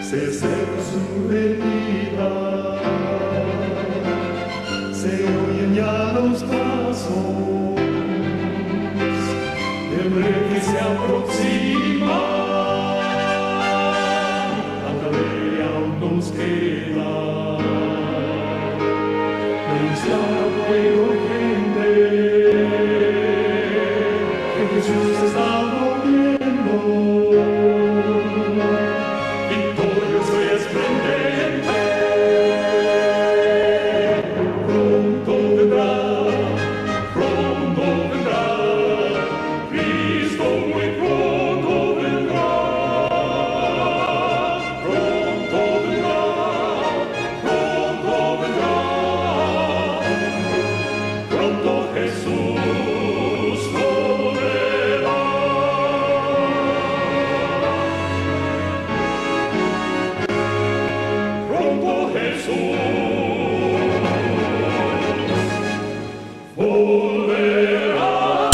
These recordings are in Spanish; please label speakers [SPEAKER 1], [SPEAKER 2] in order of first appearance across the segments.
[SPEAKER 1] se acerca su venida, se oyen ya los pasos del rey que se aproxima. Tanta ley aún nos queda, denunciar a pueblo y gente que Jesús está volviendo.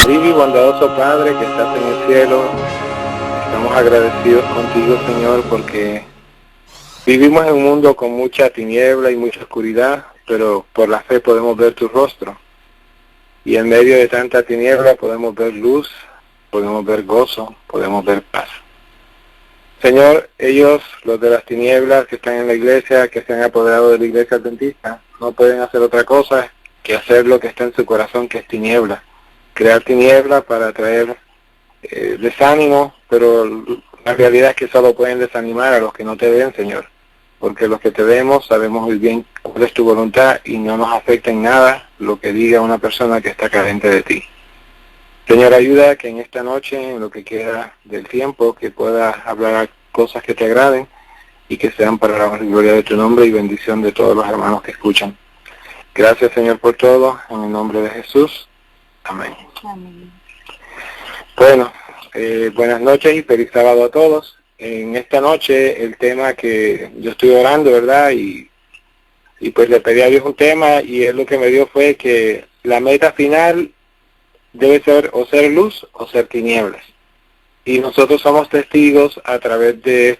[SPEAKER 2] Vive y bondadoso Padre que estás en el cielo, estamos agradecidos contigo, Señor, porque vivimos en un mundo con mucha tiniebla y mucha oscuridad, pero por la fe podemos ver tu rostro. Y en medio de tanta tiniebla podemos ver luz, podemos ver gozo, podemos ver paz. Señor, ellos, los de las tinieblas que están en la iglesia, que se han apoderado de la iglesia adventista, no pueden hacer otra cosa que hacer lo que está en su corazón, que es tiniebla. Crear tiniebla para traer desánimo, pero la realidad es que solo pueden desanimar a los que no te ven, Señor, porque los que te vemos sabemos muy bien cuál es tu voluntad y no nos afecta en nada lo que diga una persona que está carente de ti. Señor, ayuda que en esta noche, en lo que queda del tiempo, que puedas hablar cosas que te agraden y que sean para la gloria de tu nombre y bendición de todos los hermanos que escuchan. Gracias, Señor, por todo, en el nombre de Jesús. Amén.
[SPEAKER 3] Amén.
[SPEAKER 2] Bueno, buenas noches y feliz sábado a todos. En esta noche el tema que yo estoy orando, ¿verdad? Y pues le pedí a Dios un tema y él lo que me dio fue que la meta final debe ser o ser luz o ser tinieblas. Y nosotros somos testigos a través de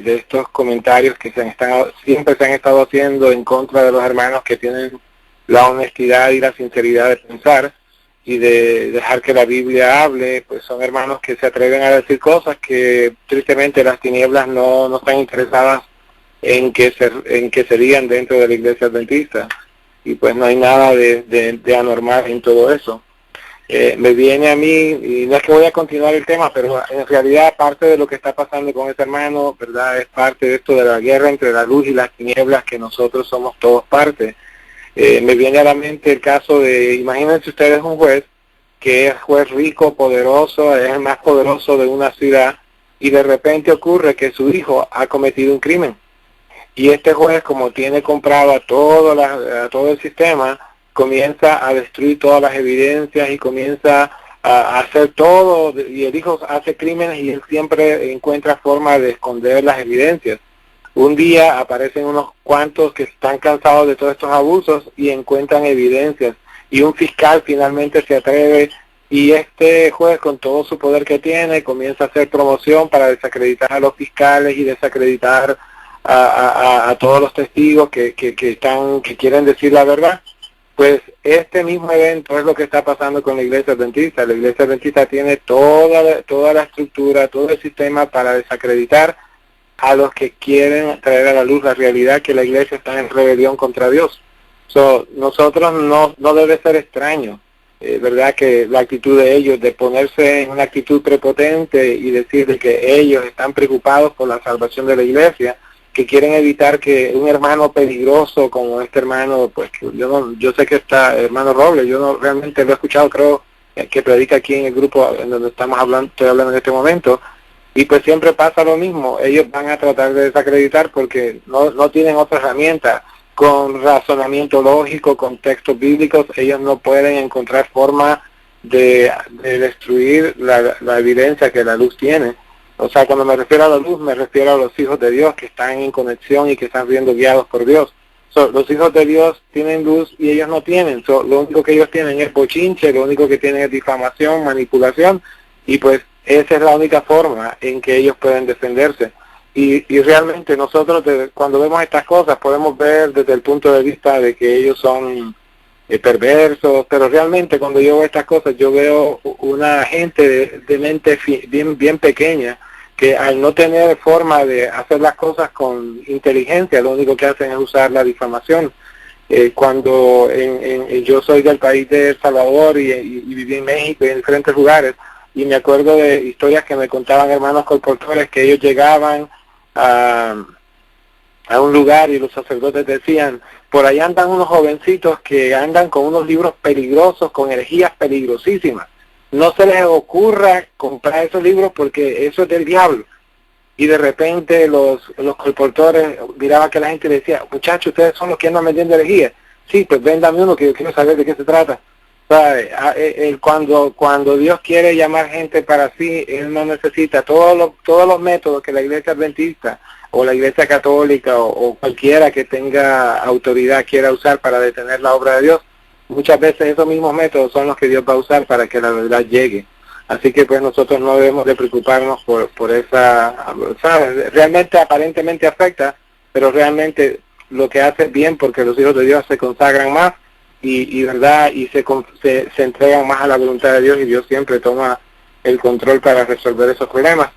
[SPEAKER 2] estos comentarios que siempre se han estado haciendo en contra de los hermanos que tienen la honestidad y la sinceridad de pensar y de dejar que la Biblia hable. Pues son hermanos que se atreven a decir cosas que tristemente las tinieblas no están interesadas en que serían dentro de la iglesia adventista, y pues no hay nada de anormal en todo eso. Me viene a mí, y no es que voy a continuar el tema, pero en realidad parte de lo que está pasando con este hermano, ¿verdad?, es parte de esto de la guerra entre la luz y las tinieblas, que nosotros somos todos parte. Me viene a la mente el caso de, imagínense ustedes un juez, que es juez rico, poderoso, es el más poderoso de una ciudad, y de repente ocurre que su hijo ha cometido un crimen. Y este juez, como tiene comprado a todo el sistema, comienza a destruir todas las evidencias y comienza a hacer todo, y el hijo hace crímenes y él siempre encuentra forma de esconder las evidencias. Un día aparecen unos cuantos que están cansados de todos estos abusos y encuentran evidencias, y un fiscal finalmente se atreve, y este juez, con todo su poder que tiene, comienza a hacer promoción para desacreditar a los fiscales y desacreditar a todos los testigos que quieren decir la verdad. Pues este mismo evento es lo que está pasando con la iglesia adventista. La iglesia adventista tiene toda la estructura, todo el sistema para desacreditar a los que quieren traer a la luz la realidad que la iglesia está en rebelión contra Dios. Nosotros no debe ser extraño, verdad, que la actitud de ellos, de ponerse en una actitud prepotente y decir que ellos están preocupados por la salvación de la iglesia, que quieren evitar que un hermano peligroso como este hermano, pues que yo sé que está hermano Robles, yo no realmente lo he escuchado, creo que predica aquí en el grupo en donde estoy hablando en este momento, y pues siempre pasa lo mismo. Ellos van a tratar de desacreditar porque no tienen otra herramienta. Con razonamiento lógico, con textos bíblicos, ellos no pueden encontrar forma de destruir la evidencia que la luz tiene. O sea, cuando me refiero a la luz, me refiero a los hijos de Dios que están en conexión y que están siendo guiados por Dios. Los hijos de Dios tienen luz y ellos no tienen. Lo único que ellos tienen es bochinche, lo único que tienen es difamación, manipulación, y pues esa es la única forma en que ellos pueden defenderse. y realmente nosotros cuando vemos estas cosas podemos ver desde el punto de vista de que ellos son perversos, pero realmente cuando yo veo estas cosas yo veo una gente de mente bien pequeña, que al no tener forma de hacer las cosas con inteligencia, lo único que hacen es usar la difamación. Cuando yo soy del país de El Salvador y viví en México y en diferentes lugares, y me acuerdo de historias que me contaban hermanos colportores, que ellos llegaban a un lugar y los sacerdotes decían, por ahí andan unos jovencitos que andan con unos libros peligrosos, con herejías peligrosísimas. No se les ocurra comprar esos libros porque eso es del diablo. Y de repente los colportores miraban que la gente decía, muchachos, ustedes son los que andan vendiendo herejías. Sí, pues véndame uno que yo quiero saber de qué se trata. Cuando Dios quiere llamar gente para sí, Él no necesita todos los métodos que la Iglesia Adventista o la Iglesia Católica o cualquiera que tenga autoridad quiera usar para detener la obra de Dios. Muchas veces esos mismos métodos son los que Dios va a usar para que la verdad llegue. Así que pues nosotros no debemos de preocuparnos por esa, ¿sabes? Realmente aparentemente afecta, pero realmente lo que hace es bien, porque los hijos de Dios se consagran más y verdad, y se entregan más a la voluntad de Dios, y Dios siempre toma el control para resolver esos problemas.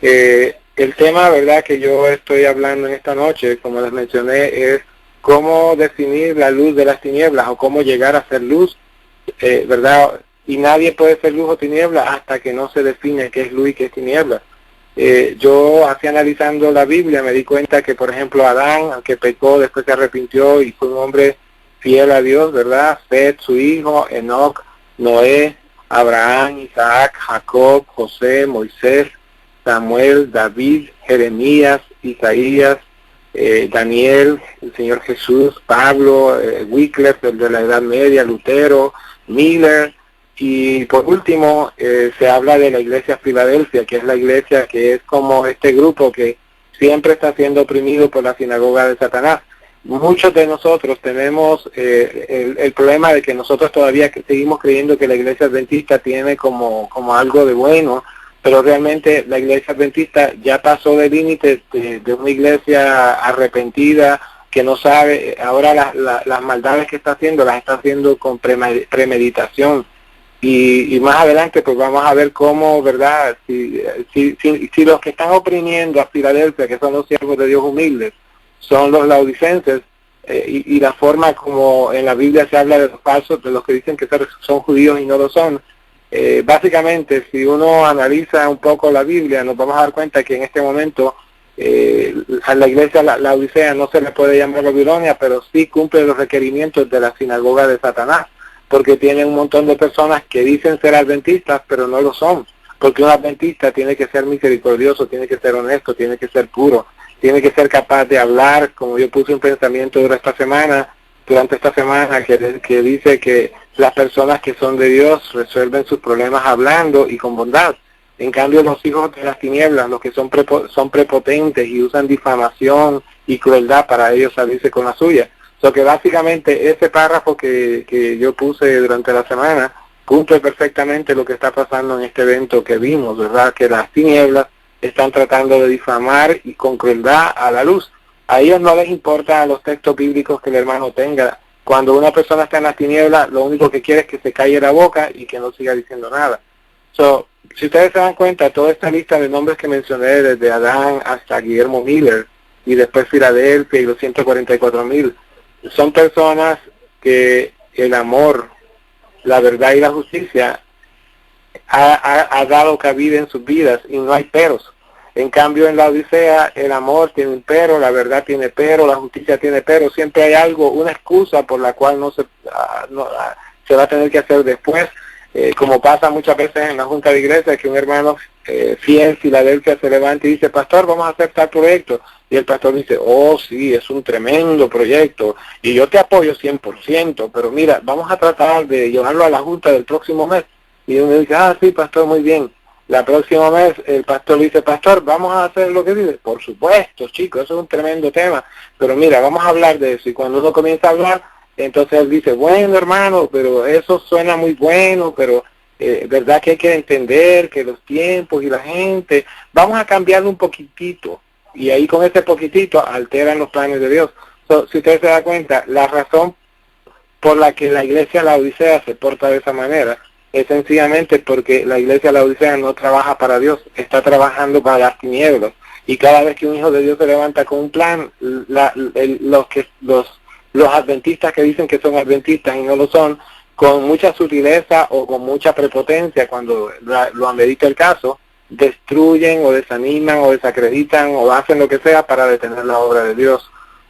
[SPEAKER 2] El tema, verdad, que yo estoy hablando en esta noche, como les mencioné, es cómo definir la luz de las tinieblas, o cómo llegar a ser luz, verdad, y nadie puede ser luz o tiniebla hasta que no se define qué es luz y qué es tiniebla. Yo, así analizando la Biblia, me di cuenta que, por ejemplo, Adán, aunque pecó, después se arrepintió y fue un hombre fiel a Dios, ¿verdad? Seth, su hijo, Enoc, Noé, Abraham, Isaac, Jacob, José, Moisés, Samuel, David, Jeremías, Isaías, Daniel, el Señor Jesús, Pablo, Wycliffe, el de la Edad Media, Lutero, Miller, y por último se habla de la iglesia Filadelfia, que es la iglesia que es como este grupo que siempre está siendo oprimido por la sinagoga de Satanás. Muchos de nosotros tenemos el problema de que nosotros todavía seguimos creyendo que la iglesia adventista tiene como algo de bueno, pero realmente la iglesia adventista ya pasó del límite de una iglesia arrepentida que no sabe. Ahora las maldades que está haciendo las está haciendo con premeditación, y más adelante pues vamos a ver cómo, verdad, si los que están oprimiendo a Filadelfia, que son los siervos de Dios humildes, son los laodicenses, y la forma como en la Biblia se habla de los falsos, de los que dicen que son judíos y no lo son. Básicamente, si uno analiza un poco la Biblia, nos vamos a dar cuenta que en este momento a la iglesia la Odisea no se le puede llamar Babilonia, pero sí cumple los requerimientos de la sinagoga de Satanás, porque tiene un montón de personas que dicen ser adventistas, pero no lo son, porque un adventista tiene que ser misericordioso, tiene que ser honesto, tiene que ser puro, tiene que ser capaz de hablar, como yo puse un pensamiento durante esta semana, que dice que las personas que son de Dios resuelven sus problemas hablando y con bondad. En cambio, los hijos de las tinieblas, los que son prepotentes y usan difamación y crueldad para ellos salirse con la suya. So que básicamente ese párrafo que yo puse durante la semana cumple perfectamente lo que está pasando en este evento que vimos, ¿verdad? Que las tinieblas están tratando de difamar y con crueldad a la luz. A ellos no les importa los textos bíblicos que el hermano tenga. Cuando una persona está en las tinieblas, lo único que quiere es que se calle la boca y que no siga diciendo nada. Si ustedes se dan cuenta, toda esta lista de nombres que mencioné, desde Adán hasta Guillermo Miller, y después Filadelfia y los 144,000, son personas que el amor, la verdad y la justicia ha dado cabida en sus vidas, y no hay peros. En cambio, en la Odisea, el amor tiene un pero, la verdad tiene pero, la justicia tiene pero. Siempre hay algo, una excusa por la cual se va a tener que hacer después. Como pasa muchas veces en la junta de iglesia, que un hermano fiel, Filadelfia, se levanta y dice, pastor, vamos a hacer tal proyecto. Y el pastor dice, oh sí, es un tremendo proyecto, y yo te apoyo 100%, pero mira, vamos a tratar de llevarlo a la junta del próximo mes. Y uno dice, sí, pastor, muy bien. La próxima mes el pastor dice, pastor, vamos a hacer lo que dice. Por supuesto, chicos, eso es un tremendo tema, pero mira, vamos a hablar de eso. Y cuando uno comienza a hablar, entonces él dice, bueno, hermano, pero eso suena muy bueno, pero verdad que hay que entender que los tiempos y la gente, vamos a cambiarlo un poquitito. y ahí con ese poquitito alteran los planes de Dios. Si usted se da cuenta, la razón por la que la iglesia de la Odisea se porta de esa manera es sencillamente porque la iglesia de la Odisea no trabaja para Dios, está trabajando para las tinieblas. Y cada vez que un hijo de Dios se levanta con un plan, los adventistas que dicen que son adventistas y no lo son, con mucha sutileza o con mucha prepotencia, cuando lo amerita el caso, destruyen o desaniman o desacreditan o hacen lo que sea para detener la obra de Dios.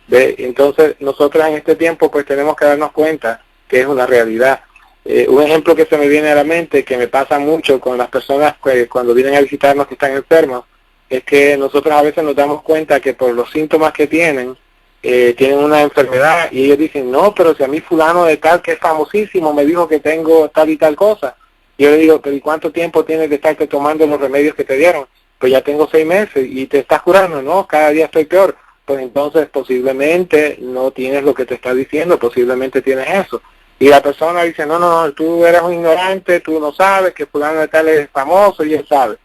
[SPEAKER 2] Entonces nosotros en este tiempo pues tenemos que darnos cuenta que es una realidad. Un ejemplo que se me viene a la mente, que me pasa mucho con las personas que cuando vienen a visitarnos que están enfermos, es que nosotros a veces nos damos cuenta que por los síntomas que tienen una enfermedad, y ellos dicen, no, pero si a mí fulano de tal que es famosísimo me dijo que tengo tal y tal cosa. Yo le digo, pero ¿y cuánto tiempo tienes de estarte tomando los remedios que te dieron? Pues ya tengo 6 meses y te estás curando. No, cada día estoy peor. Pues entonces posiblemente no tienes lo que te está diciendo, posiblemente tienes eso. Y la persona dice, no, tú eres un ignorante, tú no sabes que fulano de tal es famoso y él sabe.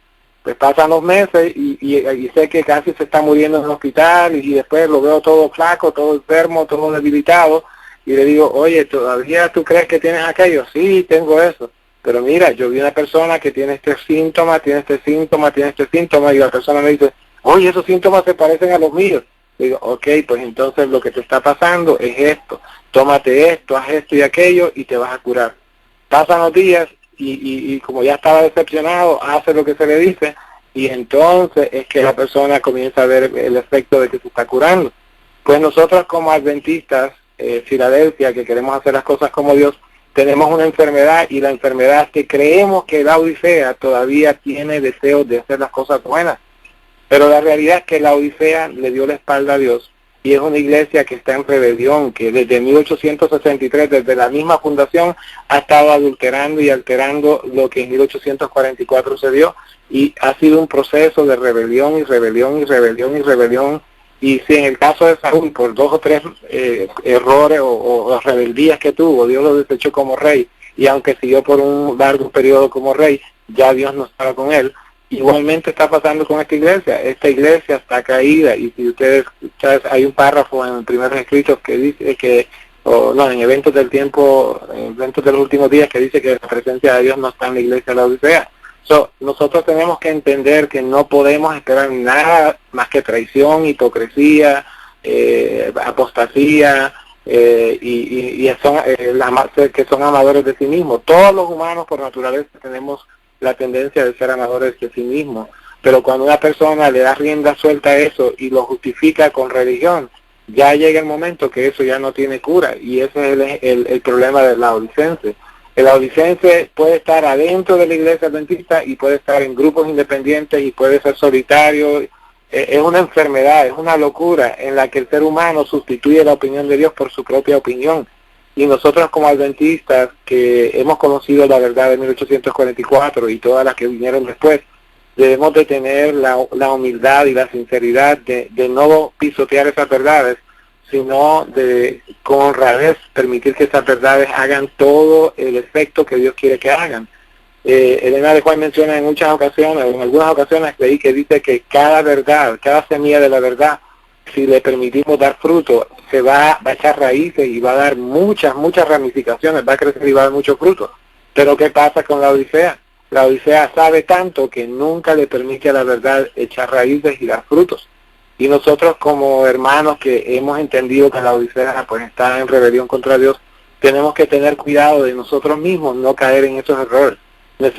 [SPEAKER 2] Pues pasan los meses y sé que casi se está muriendo en el hospital y después lo veo todo flaco, todo enfermo, todo debilitado y le digo, oye, ¿todavía tú crees que tienes aquello? Sí, tengo eso. Pero mira, yo vi una persona que tiene este síntoma, tiene este síntoma, tiene este síntoma y la persona me dice, oye, esos síntomas se parecen a los míos. Digo, ok, pues entonces lo que te está pasando es esto. Tómate esto, haz esto y aquello y te vas a curar. Pasan los días y como ya estaba decepcionado, hace lo que se le dice y entonces es que la persona comienza a ver el efecto de que se está curando. Pues nosotros como adventistas, Filadelfia, que queremos hacer las cosas como Dios, tenemos una enfermedad y la enfermedad es que creemos que la Odisea todavía tiene deseos de hacer las cosas buenas. Pero la realidad es que la Odisea le dio la espalda a Dios y es una iglesia que está en rebelión, que desde 1863, desde la misma fundación, ha estado adulterando y alterando lo que en 1844 se dio y ha sido un proceso de rebelión y rebelión y rebelión y rebelión. Y si en el caso de Saúl, por 2 o 3 errores o rebeldías que tuvo, Dios lo desechó como rey, y aunque siguió por un largo periodo como rey, ya Dios no estaba con él. Igualmente está pasando con esta iglesia está caída, y si ustedes, hay un párrafo en los primeros escritos que dice que, en eventos del tiempo, en eventos de los últimos días, que dice que la presencia de Dios no está en la iglesia de la Odisea. Nosotros tenemos que entender que no podemos esperar nada más que traición, hipocresía, apostasía, que son amadores de sí mismos. Todos los humanos por naturaleza tenemos la tendencia de ser amadores de sí mismos, pero cuando una persona le da rienda suelta a eso y lo justifica con religión, ya llega el momento que eso ya no tiene cura, y ese es el problema del laodicense. El laodicense puede estar adentro de la iglesia adventista y puede estar en grupos independientes y puede ser solitario. Es una enfermedad, es una locura en la que el ser humano sustituye la opinión de Dios por su propia opinión. Y nosotros como adventistas, que hemos conocido la verdad de 1844 y todas las que vinieron después, debemos de tener la humildad y la sinceridad de no pisotear esas verdades, sino de con honradez permitir que esas verdades hagan todo el efecto que Dios quiere que hagan. Elena de Juan menciona en muchas ocasiones, o en algunas ocasiones leí que dice que cada verdad, cada semilla de la verdad, si le permitimos dar fruto, se va a echar raíces y va a dar muchas ramificaciones, va a crecer y va a dar mucho fruto. Pero ¿qué pasa con la Odisea? La Odisea sabe tanto que nunca le permite a la verdad echar raíces y dar frutos. Y nosotros como hermanos que hemos entendido que la Odisea pues está en rebelión contra Dios, tenemos que tener cuidado de nosotros mismos, no caer en esos errores.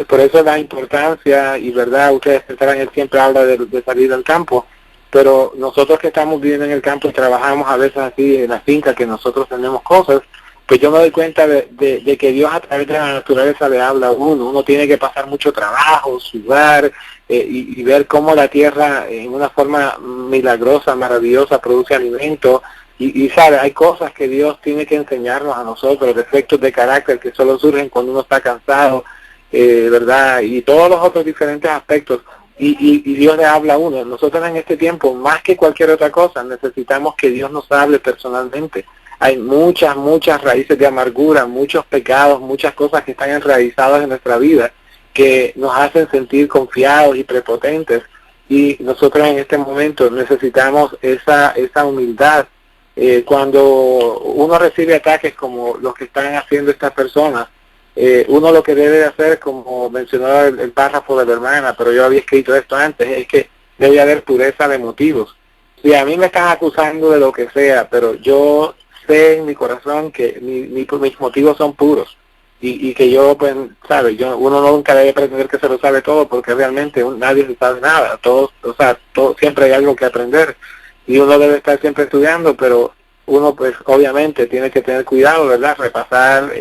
[SPEAKER 2] Por eso la importancia, y verdad, ustedes pensarán, él siempre habla de salir al campo, pero nosotros que estamos viviendo en el campo y trabajamos a veces así en la finca, que nosotros tenemos cosas, pues yo me doy cuenta de que Dios a través de la naturaleza le habla a uno. Uno tiene que pasar mucho trabajo, sudar, y ver cómo la tierra en una forma milagrosa, maravillosa, produce alimento. Y sabe, hay cosas que Dios tiene que enseñarnos a nosotros, defectos de carácter que solo surgen cuando uno está cansado, ¿verdad? Y todos los otros diferentes aspectos. Y Dios le habla a uno. Nosotros en este tiempo, más que cualquier otra cosa, necesitamos que Dios nos hable personalmente. Hay muchas raíces de amargura, muchos pecados, muchas cosas que están enraizadas en nuestra vida, que nos hacen sentir confiados y prepotentes. y nosotros en este momento necesitamos esa humildad. Cuando uno recibe ataques como los que están haciendo estas personas, uno lo que debe de hacer, como mencionó el párrafo de la hermana, pero yo había escrito esto antes, es que debe haber pureza de motivos. Si a mí me están acusando de lo que sea, pero yo sé en mi corazón que mis motivos son puros, y que yo, pues, uno nunca debe pretender que se lo sabe todo, porque realmente nadie se sabe nada, todos, siempre hay algo que aprender, y uno debe estar siempre estudiando, pero uno, pues, obviamente tiene que tener cuidado, ¿verdad? Repasar,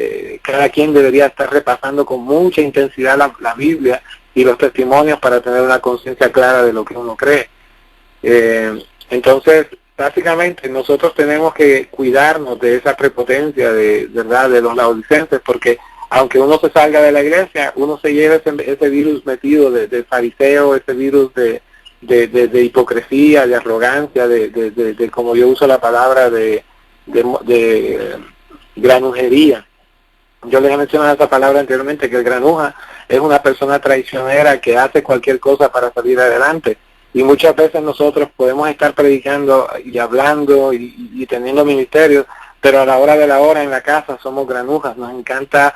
[SPEAKER 2] cada quien debería estar repasando con mucha intensidad la Biblia y los testimonios para tener una conciencia clara de lo que uno cree. Entonces, básicamente nosotros tenemos que cuidarnos de esa prepotencia ¿verdad? De los laodicenses, porque aunque uno se salga de la iglesia, uno se lleva ese virus metido de fariseo, ese virus de hipocresía, de arrogancia, de como yo uso la palabra, de granujería. Yo les he mencionado esa palabra anteriormente, que el granuja es una persona traicionera que hace cualquier cosa para salir adelante. Y muchas veces nosotros podemos estar predicando y hablando y teniendo ministerios, pero a la hora de la hora en la casa somos granujas. Nos encanta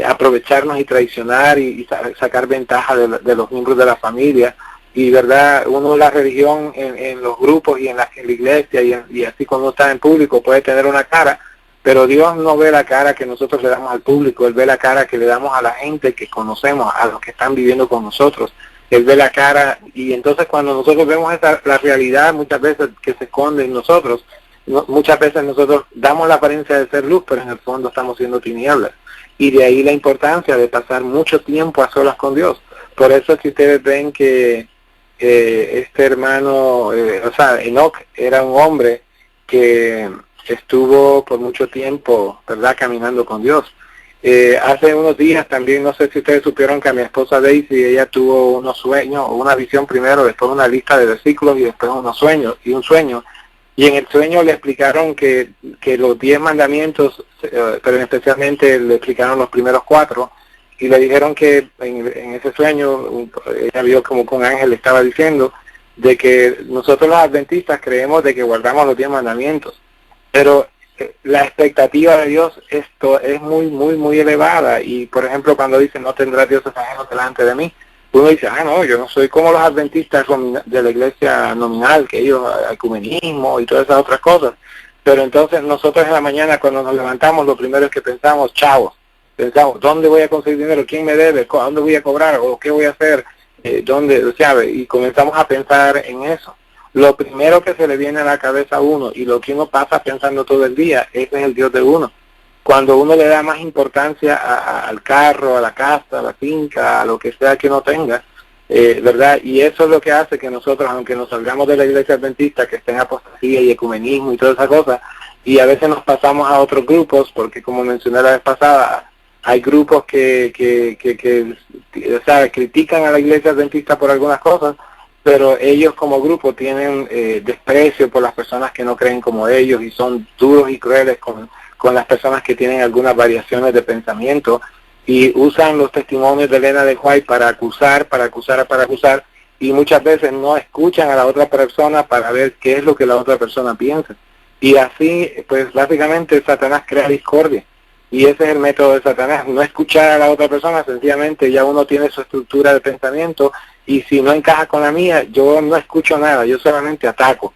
[SPEAKER 2] aprovecharnos y traicionar y sacar ventaja de los miembros de la familia. Y verdad, uno la religión en los grupos y en la iglesia y así cuando está en público puede tener una cara, pero Dios no ve la cara que nosotros le damos al público, Él ve la cara que le damos a la gente que conocemos, a los que están viviendo con nosotros. Él ve la cara, y entonces cuando nosotros vemos la realidad muchas veces que se esconde en nosotros, muchas veces nosotros damos la apariencia de ser luz, pero en el fondo estamos siendo tinieblas. Y de ahí la importancia de pasar mucho tiempo a solas con Dios. Por eso es que ustedes ven que este hermano, Enoc era un hombre que estuvo por mucho tiempo, ¿verdad?, caminando con Dios. Hace unos días también, no sé si ustedes supieron que a mi esposa Daisy, ella tuvo unos sueños, una visión primero, después una lista de versículos y después un sueño, y en el sueño le explicaron que los 10 mandamientos, pero especialmente le explicaron los primeros 4, y le dijeron que en ese sueño, ella vio como que un ángel le estaba diciendo de que nosotros los adventistas creemos de que guardamos los 10 mandamientos, pero la expectativa de Dios es muy elevada. Y por ejemplo, cuando dice no tendrás dioses ajenos delante de mí, uno dice, no, yo no soy como los adventistas de la iglesia nominal, que ellos, ecumenismo y todas esas otras cosas. Pero entonces nosotros en la mañana cuando nos levantamos, lo primero es que pensamos, pensamos, ¿dónde voy a conseguir dinero? ¿Quién me debe? ¿A dónde voy a cobrar? ¿O qué voy a hacer? ¿Dónde? ¿Sabe? Y comenzamos a pensar en eso. Lo primero que se le viene a la cabeza a uno y lo que uno pasa pensando todo el día, ese es el Dios de uno. Cuando uno le da más importancia al carro, a la casa, a la finca, a lo que sea que uno tenga, ¿verdad? Y eso es lo que hace que nosotros, aunque nos salgamos de la iglesia adventista, que esté en apostasía y ecumenismo y toda esa cosa, y a veces nos pasamos a otros grupos, porque como mencioné la vez pasada, hay grupos que critican a la iglesia adventista por algunas cosas, pero ellos como grupo tienen desprecio por las personas que no creen como ellos y son duros y crueles con las personas que tienen algunas variaciones de pensamiento, y usan los testimonios de Elena de White para acusar, y muchas veces no escuchan a la otra persona para ver qué es lo que la otra persona piensa. Y así, pues básicamente Satanás crea discordia. Y ese es el método de Satanás, no escuchar a la otra persona, sencillamente ya uno tiene su estructura de pensamiento, y si no encaja con la mía, yo no escucho nada, yo solamente ataco.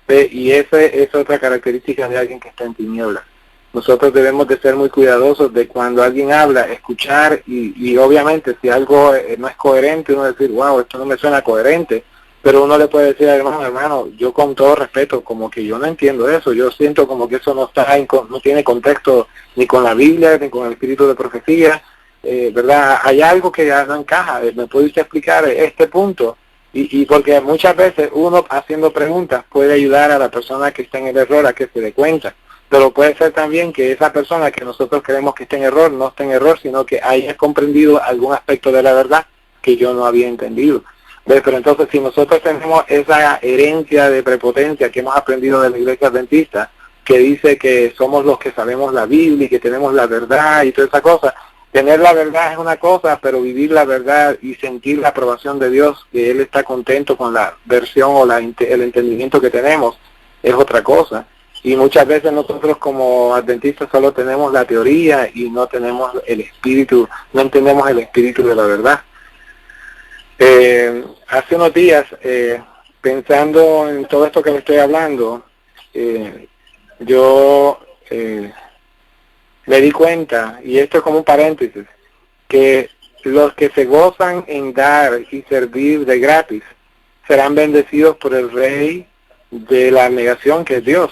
[SPEAKER 2] Y esa es otra característica de alguien que está en tinieblas. Nosotros debemos de ser muy cuidadosos de cuando alguien habla, escuchar, y obviamente si algo no es coherente, uno decir, wow, esto no me suena coherente, pero uno le puede decir al hermano, yo con todo respeto, como que yo no entiendo eso, yo siento como que eso no tiene contexto ni con la Biblia, ni con el espíritu de profecía, ¿verdad? Hay algo que ya no encaja, ¿me puede usted explicar este punto? Y porque muchas veces uno haciendo preguntas puede ayudar a la persona que está en el error a que se dé cuenta, pero puede ser también que esa persona que nosotros creemos que está en error, no está en error, sino que haya comprendido algún aspecto de la verdad que yo no había entendido. Pero entonces si nosotros tenemos esa herencia de prepotencia que hemos aprendido de la iglesia adventista, que dice que somos los que sabemos la Biblia y que tenemos la verdad y toda esa cosa, Tener la verdad es una cosa, pero vivir la verdad y sentir la aprobación de Dios, que Él está contento con la versión o el entendimiento que tenemos, es otra cosa. Y muchas veces nosotros como adventistas solo tenemos la teoría y no tenemos el espíritu, no entendemos el espíritu de la verdad. Hace unos días, pensando en todo esto que le estoy hablando, yo me di cuenta, y esto es como un paréntesis, que los que se gozan en dar y servir de gratis serán bendecidos por el Rey de la negación, que es Dios.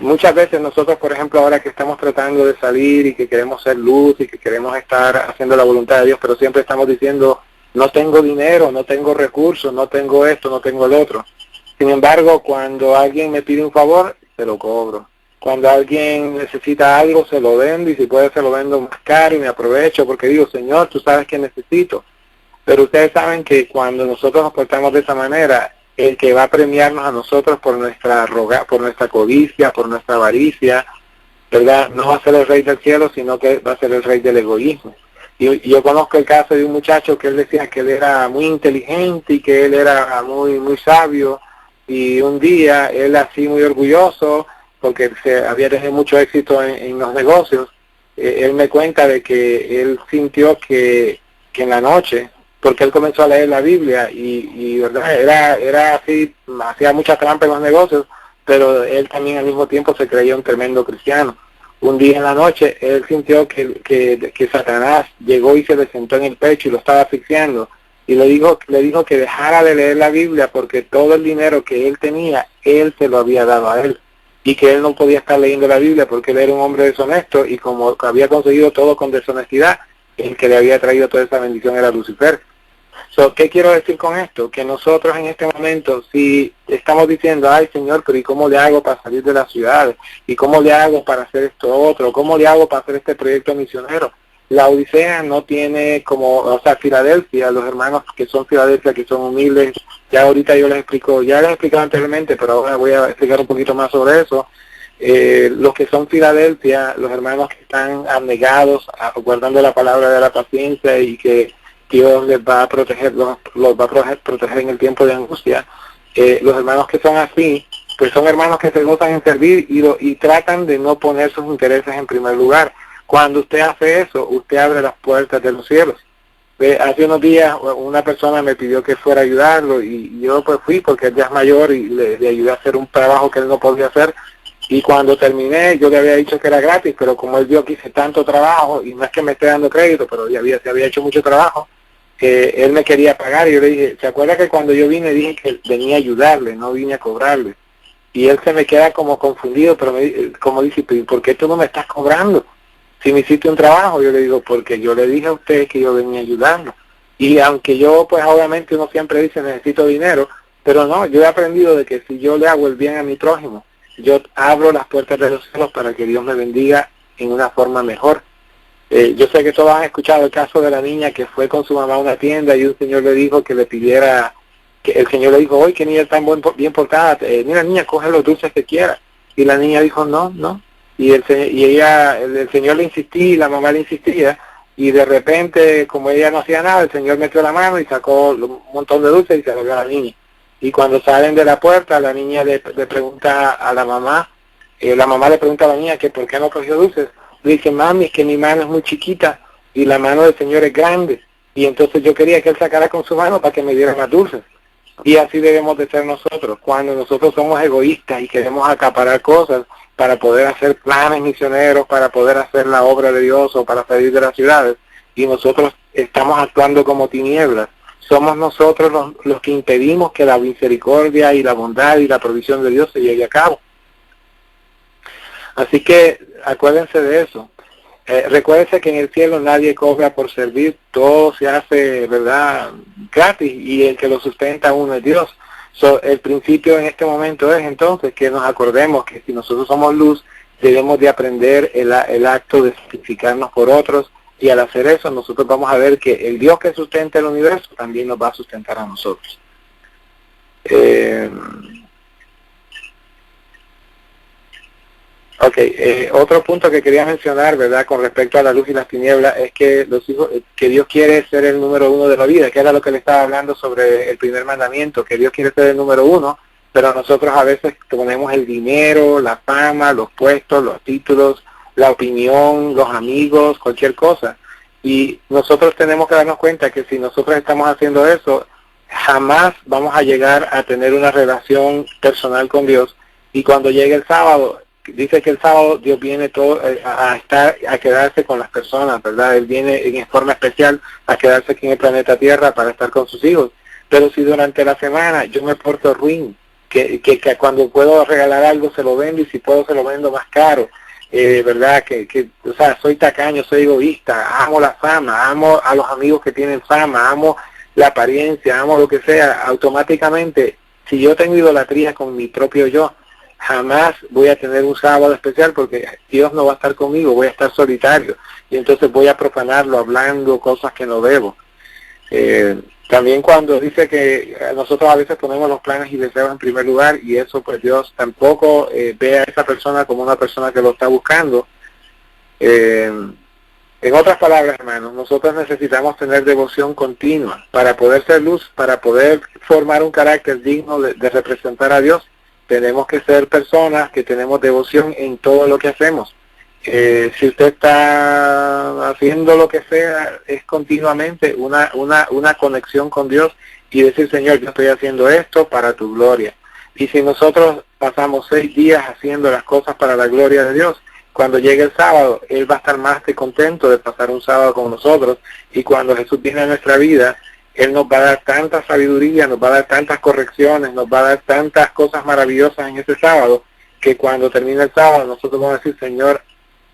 [SPEAKER 2] Muchas veces nosotros, por ejemplo, ahora que estamos tratando de salir y que queremos ser luz y que queremos estar haciendo la voluntad de Dios, pero siempre estamos diciendo, no tengo dinero, no tengo recursos, no tengo esto, no tengo el otro. Sin embargo, cuando alguien me pide un favor, se lo cobro. Cuando alguien necesita algo, se lo vendo, y si puede se lo vendo más caro y me aprovecho porque digo, Señor, tú sabes que necesito. Pero ustedes saben que cuando nosotros nos portamos de esa manera, el que va a premiarnos a nosotros por nuestra codicia, por nuestra avaricia, ¿verdad? No va a ser el Rey del cielo, sino que va a ser el Rey del egoísmo. Y yo conozco el caso de un muchacho que él decía que él era muy inteligente y que él era muy sabio, y un día él, así muy orgulloso porque se había tenido mucho éxito en los negocios, él me cuenta de que él sintió que en la noche, porque él comenzó a leer la Biblia y verdad, era así, hacía mucha trampa en los negocios, pero él también al mismo tiempo se creía un tremendo cristiano. Un día en la noche él sintió que Satanás llegó y se le sentó en el pecho y lo estaba asfixiando, y le dijo que dejara de leer la Biblia porque todo el dinero que él tenía, él se lo había dado a él, y que él no podía estar leyendo la Biblia porque él era un hombre deshonesto, y como había conseguido todo con deshonestidad, el que le había traído toda esa bendición era Lucifer. ¿Qué quiero decir con esto? Que nosotros en este momento, si estamos diciendo, ay Señor, pero ¿y cómo le hago para salir de la ciudad? ¿Y cómo le hago para hacer esto otro? ¿Cómo le hago para hacer este proyecto misionero? La Odisea no tiene como, o sea, Filadelfia, los hermanos que son Filadelfia, que son humildes, ya ahorita yo les explico, ya les he explicado anteriormente, pero ahora voy a explicar un poquito más sobre eso. Los que son Filadelfia, los hermanos que están abnegados, guardando la palabra de la paciencia, y que Dios les va a proteger, los va a proteger en el tiempo de angustia. Los hermanos que son así, pues son hermanos que se gozan en servir y tratan de no poner sus intereses en primer lugar. Cuando usted hace eso, usted abre las puertas de los cielos. Hace unos días una persona me pidió que fuera a ayudarlo, y yo pues fui porque él ya es mayor, y le ayudé a hacer un trabajo que él no podía hacer. Y cuando terminé, yo le había dicho que era gratis, pero como él vio que hice tanto trabajo, y no es que me esté dando crédito, pero se había hecho mucho trabajo, él me quería pagar, y yo le dije, ¿se acuerda que cuando yo vine dije que venía a ayudarle, no vine a cobrarle? Y él se me queda como confundido, pero como dice, ¿por qué tú no me estás cobrando? Si me hiciste un trabajo. Yo le digo, porque yo le dije a usted que yo venía a ayudarlo. Y aunque yo, pues obviamente uno siempre dice, necesito dinero, pero no, yo he aprendido de que si yo le hago el bien a mi prójimo, yo abro las puertas de los cielos para que Dios me bendiga en una forma mejor. Yo sé que todos han escuchado el caso de la niña que fue con su mamá a una tienda, y un señor le dijo que le pidiera, que el señor le dijo, oye, qué niña tan bien portada, mira niña, coge los dulces que quieras. Y la niña dijo, no. Y el señor le insistía, y la mamá le insistía, y de repente, como ella no hacía nada, el señor metió la mano y sacó un montón de dulces y se lo dio a la niña. Y cuando salen de la puerta, la niña le pregunta a la mamá le pregunta a la niña que por qué no cogió dulces. Le dice, mami, es que mi mano es muy chiquita y la mano del señor es grande, y entonces yo quería que él sacara con su mano para que me diera más dulces. Y así debemos de ser nosotros. Cuando nosotros somos egoístas y queremos acaparar cosas para poder hacer planes misioneros, para poder hacer la obra de Dios o para salir de las ciudades, y nosotros estamos actuando como tinieblas, somos nosotros los que impedimos que la misericordia y la bondad y la provisión de Dios se llegue a cabo. Así que acuérdense de eso. Recuérdense que en el cielo nadie cobra por servir, todo se hace, ¿verdad?, gratis, y el que lo sustenta uno es Dios. El principio en este momento es entonces que nos acordemos que si nosotros somos luz, debemos de aprender el acto de sacrificarnos por otros, y al hacer eso nosotros vamos a ver que el Dios que sustenta el universo también nos va a sustentar a nosotros. Ok, otro punto que quería mencionar, ¿verdad? Con respecto a la luz y las tinieblas, es que los hijos, que Dios quiere ser el número uno de la vida, que era lo que le estaba hablando sobre el primer mandamiento, que Dios quiere ser el número uno, pero nosotros a veces ponemos el dinero, la fama, los puestos, los títulos, la opinión, los amigos, cualquier cosa. Y nosotros tenemos que darnos cuenta que si nosotros estamos haciendo eso, jamás vamos a llegar a tener una relación personal con Dios. Y cuando llegue el sábado, dice que el sábado Dios viene todo a quedarse con las personas, ¿verdad? Él viene en forma especial a quedarse aquí en el planeta Tierra para estar con sus hijos. Pero si durante la semana yo me porto ruin, que cuando puedo regalar algo se lo vendo y si puedo se lo vendo más caro, ¿verdad? O sea, soy tacaño, soy egoísta, amo la fama, amo a los amigos que tienen fama, amo la apariencia, amo lo que sea, automáticamente, si yo tengo idolatría con mi propio yo, jamás voy a tener un sábado especial porque Dios no va a estar conmigo, voy a estar solitario y entonces voy a profanarlo hablando cosas que no debo. También cuando dice que nosotros a veces ponemos los planes y deseos en primer lugar y eso pues Dios tampoco ve a esa persona como una persona que lo está buscando. En otras palabras, hermanos, nosotros necesitamos tener devoción continua para poder ser luz, para poder formar un carácter digno de representar a Dios. Tenemos que ser personas que tenemos devoción en todo lo que hacemos. Si usted está haciendo lo que sea, es continuamente una conexión con Dios y decir, Señor, yo estoy haciendo esto para tu gloria. Y si nosotros pasamos 6 días haciendo las cosas para la gloria de Dios, cuando llegue el sábado, Él va a estar más que contento de pasar un sábado con nosotros. Y cuando Jesús viene a nuestra vida, Él nos va a dar tanta sabiduría, nos va a dar tantas correcciones, nos va a dar tantas cosas maravillosas en ese sábado, que cuando termine el sábado nosotros vamos a decir, Señor,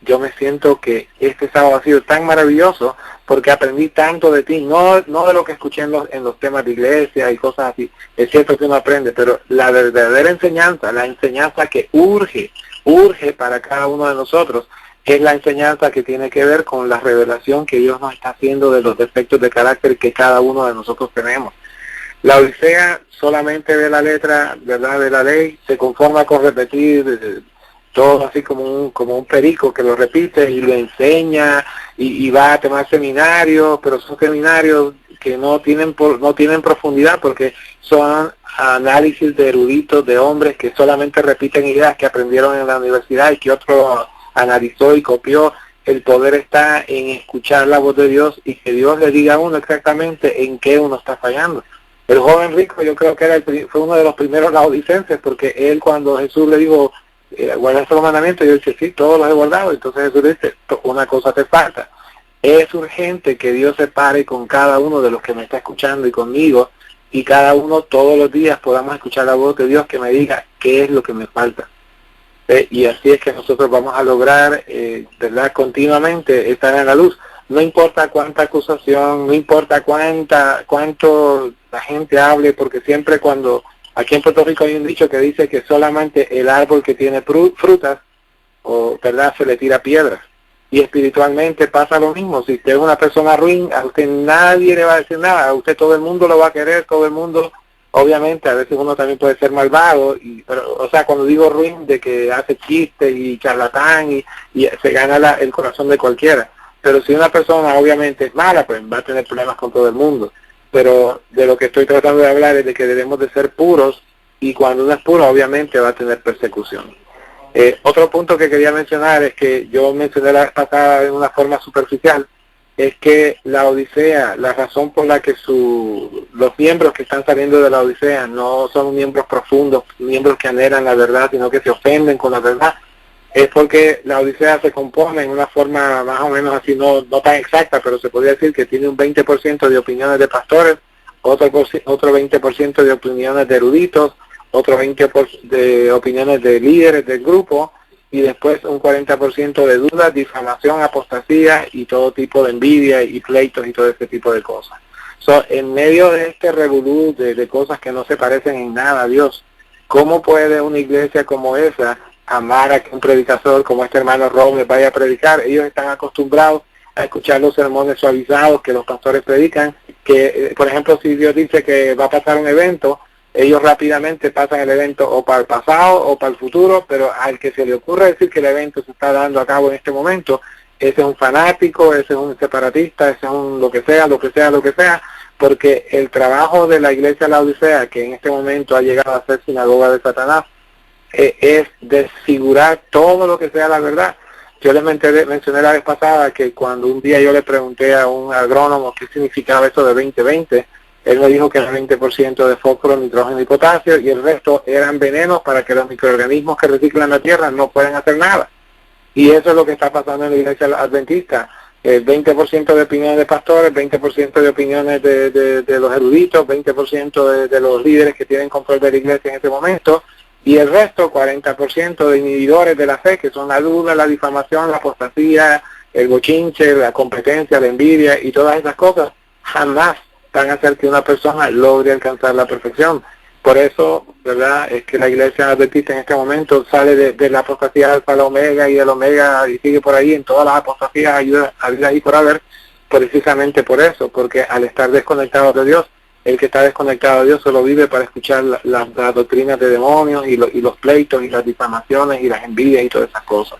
[SPEAKER 2] yo me siento que este sábado ha sido tan maravilloso porque aprendí tanto de ti, no de lo que escuché en los temas de iglesia y cosas así. Es cierto que uno aprende, pero la verdadera enseñanza, la enseñanza que urge para cada uno de nosotros, es la enseñanza que tiene que ver con la revelación que Dios nos está haciendo de los defectos de carácter que cada uno de nosotros tenemos. La Odisea solamente ve la letra, ¿verdad?, de la ley, se conforma con repetir todo así como un perico que lo repite y lo enseña y va a tomar seminarios, pero son seminarios que no tienen profundidad porque son análisis de eruditos, de hombres que solamente repiten ideas que aprendieron en la universidad y que otro analizó y copió. El poder está en escuchar la voz de Dios y que Dios le diga a uno exactamente en qué uno está fallando. El joven rico yo creo que fue uno de los primeros laodicenses porque él cuando Jesús le dijo, ¿guardaste los mandamientos? Y yo dice, sí, todos los he guardado. Entonces Jesús le dice, una cosa te falta. Es urgente que Dios se pare con cada uno de los que me está escuchando y conmigo, y cada uno todos los días podamos escuchar la voz de Dios que me diga qué es lo que me falta. Y así es que nosotros vamos a lograr, ¿verdad?, continuamente estar en la luz. No importa cuánta acusación, no importa cuánto la gente hable, porque siempre cuando, aquí en Puerto Rico hay un dicho que dice que solamente el árbol que tiene frutas, ¿verdad?, se le tira piedras. Y espiritualmente pasa lo mismo. Si usted es una persona ruin, a usted nadie le va a decir nada, a usted todo el mundo lo va a querer, todo el mundo, obviamente, a veces uno también puede ser malvado, pero, o sea, cuando digo ruin, de que hace chistes y charlatán y se gana el corazón de cualquiera. Pero si una persona obviamente es mala, pues va a tener problemas con todo el mundo. Pero de lo que estoy tratando de hablar es de que debemos de ser puros, y cuando uno es puro, obviamente va a tener persecución. Otro punto que quería mencionar es que yo mencioné la vez pasada de una forma superficial, es que la Odisea, la razón por la que los miembros que están saliendo de la Odisea no son miembros profundos, miembros que anhelan la verdad, sino que se ofenden con la verdad, es porque la Odisea se compone en una forma más o menos así, no tan exacta, pero se podría decir que tiene un 20% de opiniones de pastores, otro 20% de opiniones de eruditos, otro 20% de opiniones de líderes del grupo, y después un 40% de dudas, difamación, apostasía y todo tipo de envidia y pleitos y todo ese tipo de cosas. En medio de este revolú de cosas que no se parecen en nada a Dios, ¿cómo puede una iglesia como esa amar a que un predicador como este hermano Robles vaya a predicar? Ellos están acostumbrados a escuchar los sermones suavizados que los pastores predican, que por ejemplo si Dios dice que va a pasar un evento, ellos rápidamente pasan el evento o para el pasado o para el futuro, pero al que se le ocurre decir que el evento se está dando a cabo en este momento, ese es un fanático, ese es un separatista, ese es un lo que sea, porque el trabajo de la iglesia de la Odisea, que en este momento ha llegado a ser sinagoga de Satanás, es desfigurar todo lo que sea la verdad. Yo les mencioné la vez pasada que cuando un día yo le pregunté a un agrónomo qué significaba eso de 20-20, él me dijo que era 20% de fósforo, nitrógeno y potasio, y el resto eran venenos para que los microorganismos que reciclan la tierra no puedan hacer nada. Y eso es lo que está pasando en la iglesia adventista. 20% de opiniones de pastores, 20% de opiniones de los eruditos, 20% de los líderes que tienen control de la iglesia en este momento, y el resto, 40% de inhibidores de la fe, que son la duda, la difamación, la apostasía, el bochinche, la competencia, la envidia y todas esas cosas, jamás van a hacer que una persona logre alcanzar la perfección. Por eso, ¿verdad?, es que la iglesia adventista en este momento sale de la apostasía de alfa a la omega y del omega y sigue por ahí en todas las apostasías ayuda ahí por haber, precisamente por eso, porque al estar desconectado de Dios, el que está desconectado de Dios solo vive para escuchar las doctrinas de demonios y los pleitos y las difamaciones y las envidias y todas esas cosas.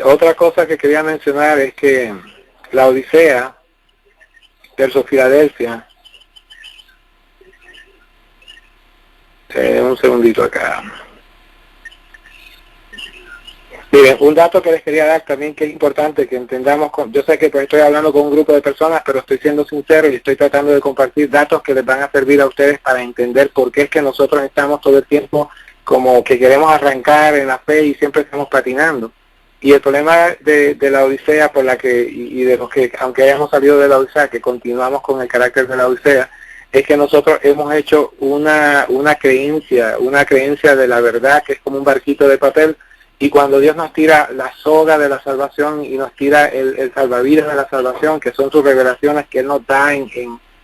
[SPEAKER 2] Otra cosa que quería mencionar es que la Odisea versus Filadelfia, un segundito acá. Miren, un dato que les quería dar también que es importante que entendamos, yo sé que pues estoy hablando con un grupo de personas, pero estoy siendo sincero y estoy tratando de compartir datos que les van a servir a ustedes para entender por qué es que nosotros estamos todo el tiempo como que queremos arrancar en la fe y siempre estamos patinando. Y el problema de la Odisea por la que, y de los que, aunque hayamos salido de la Odisea, que continuamos con el carácter de la Odisea, es que nosotros hemos hecho una creencia de la verdad que es como un barquito de papel, y cuando Dios nos tira la soga de la salvación y nos tira el salvavidas de la salvación, que son sus revelaciones que Él nos da,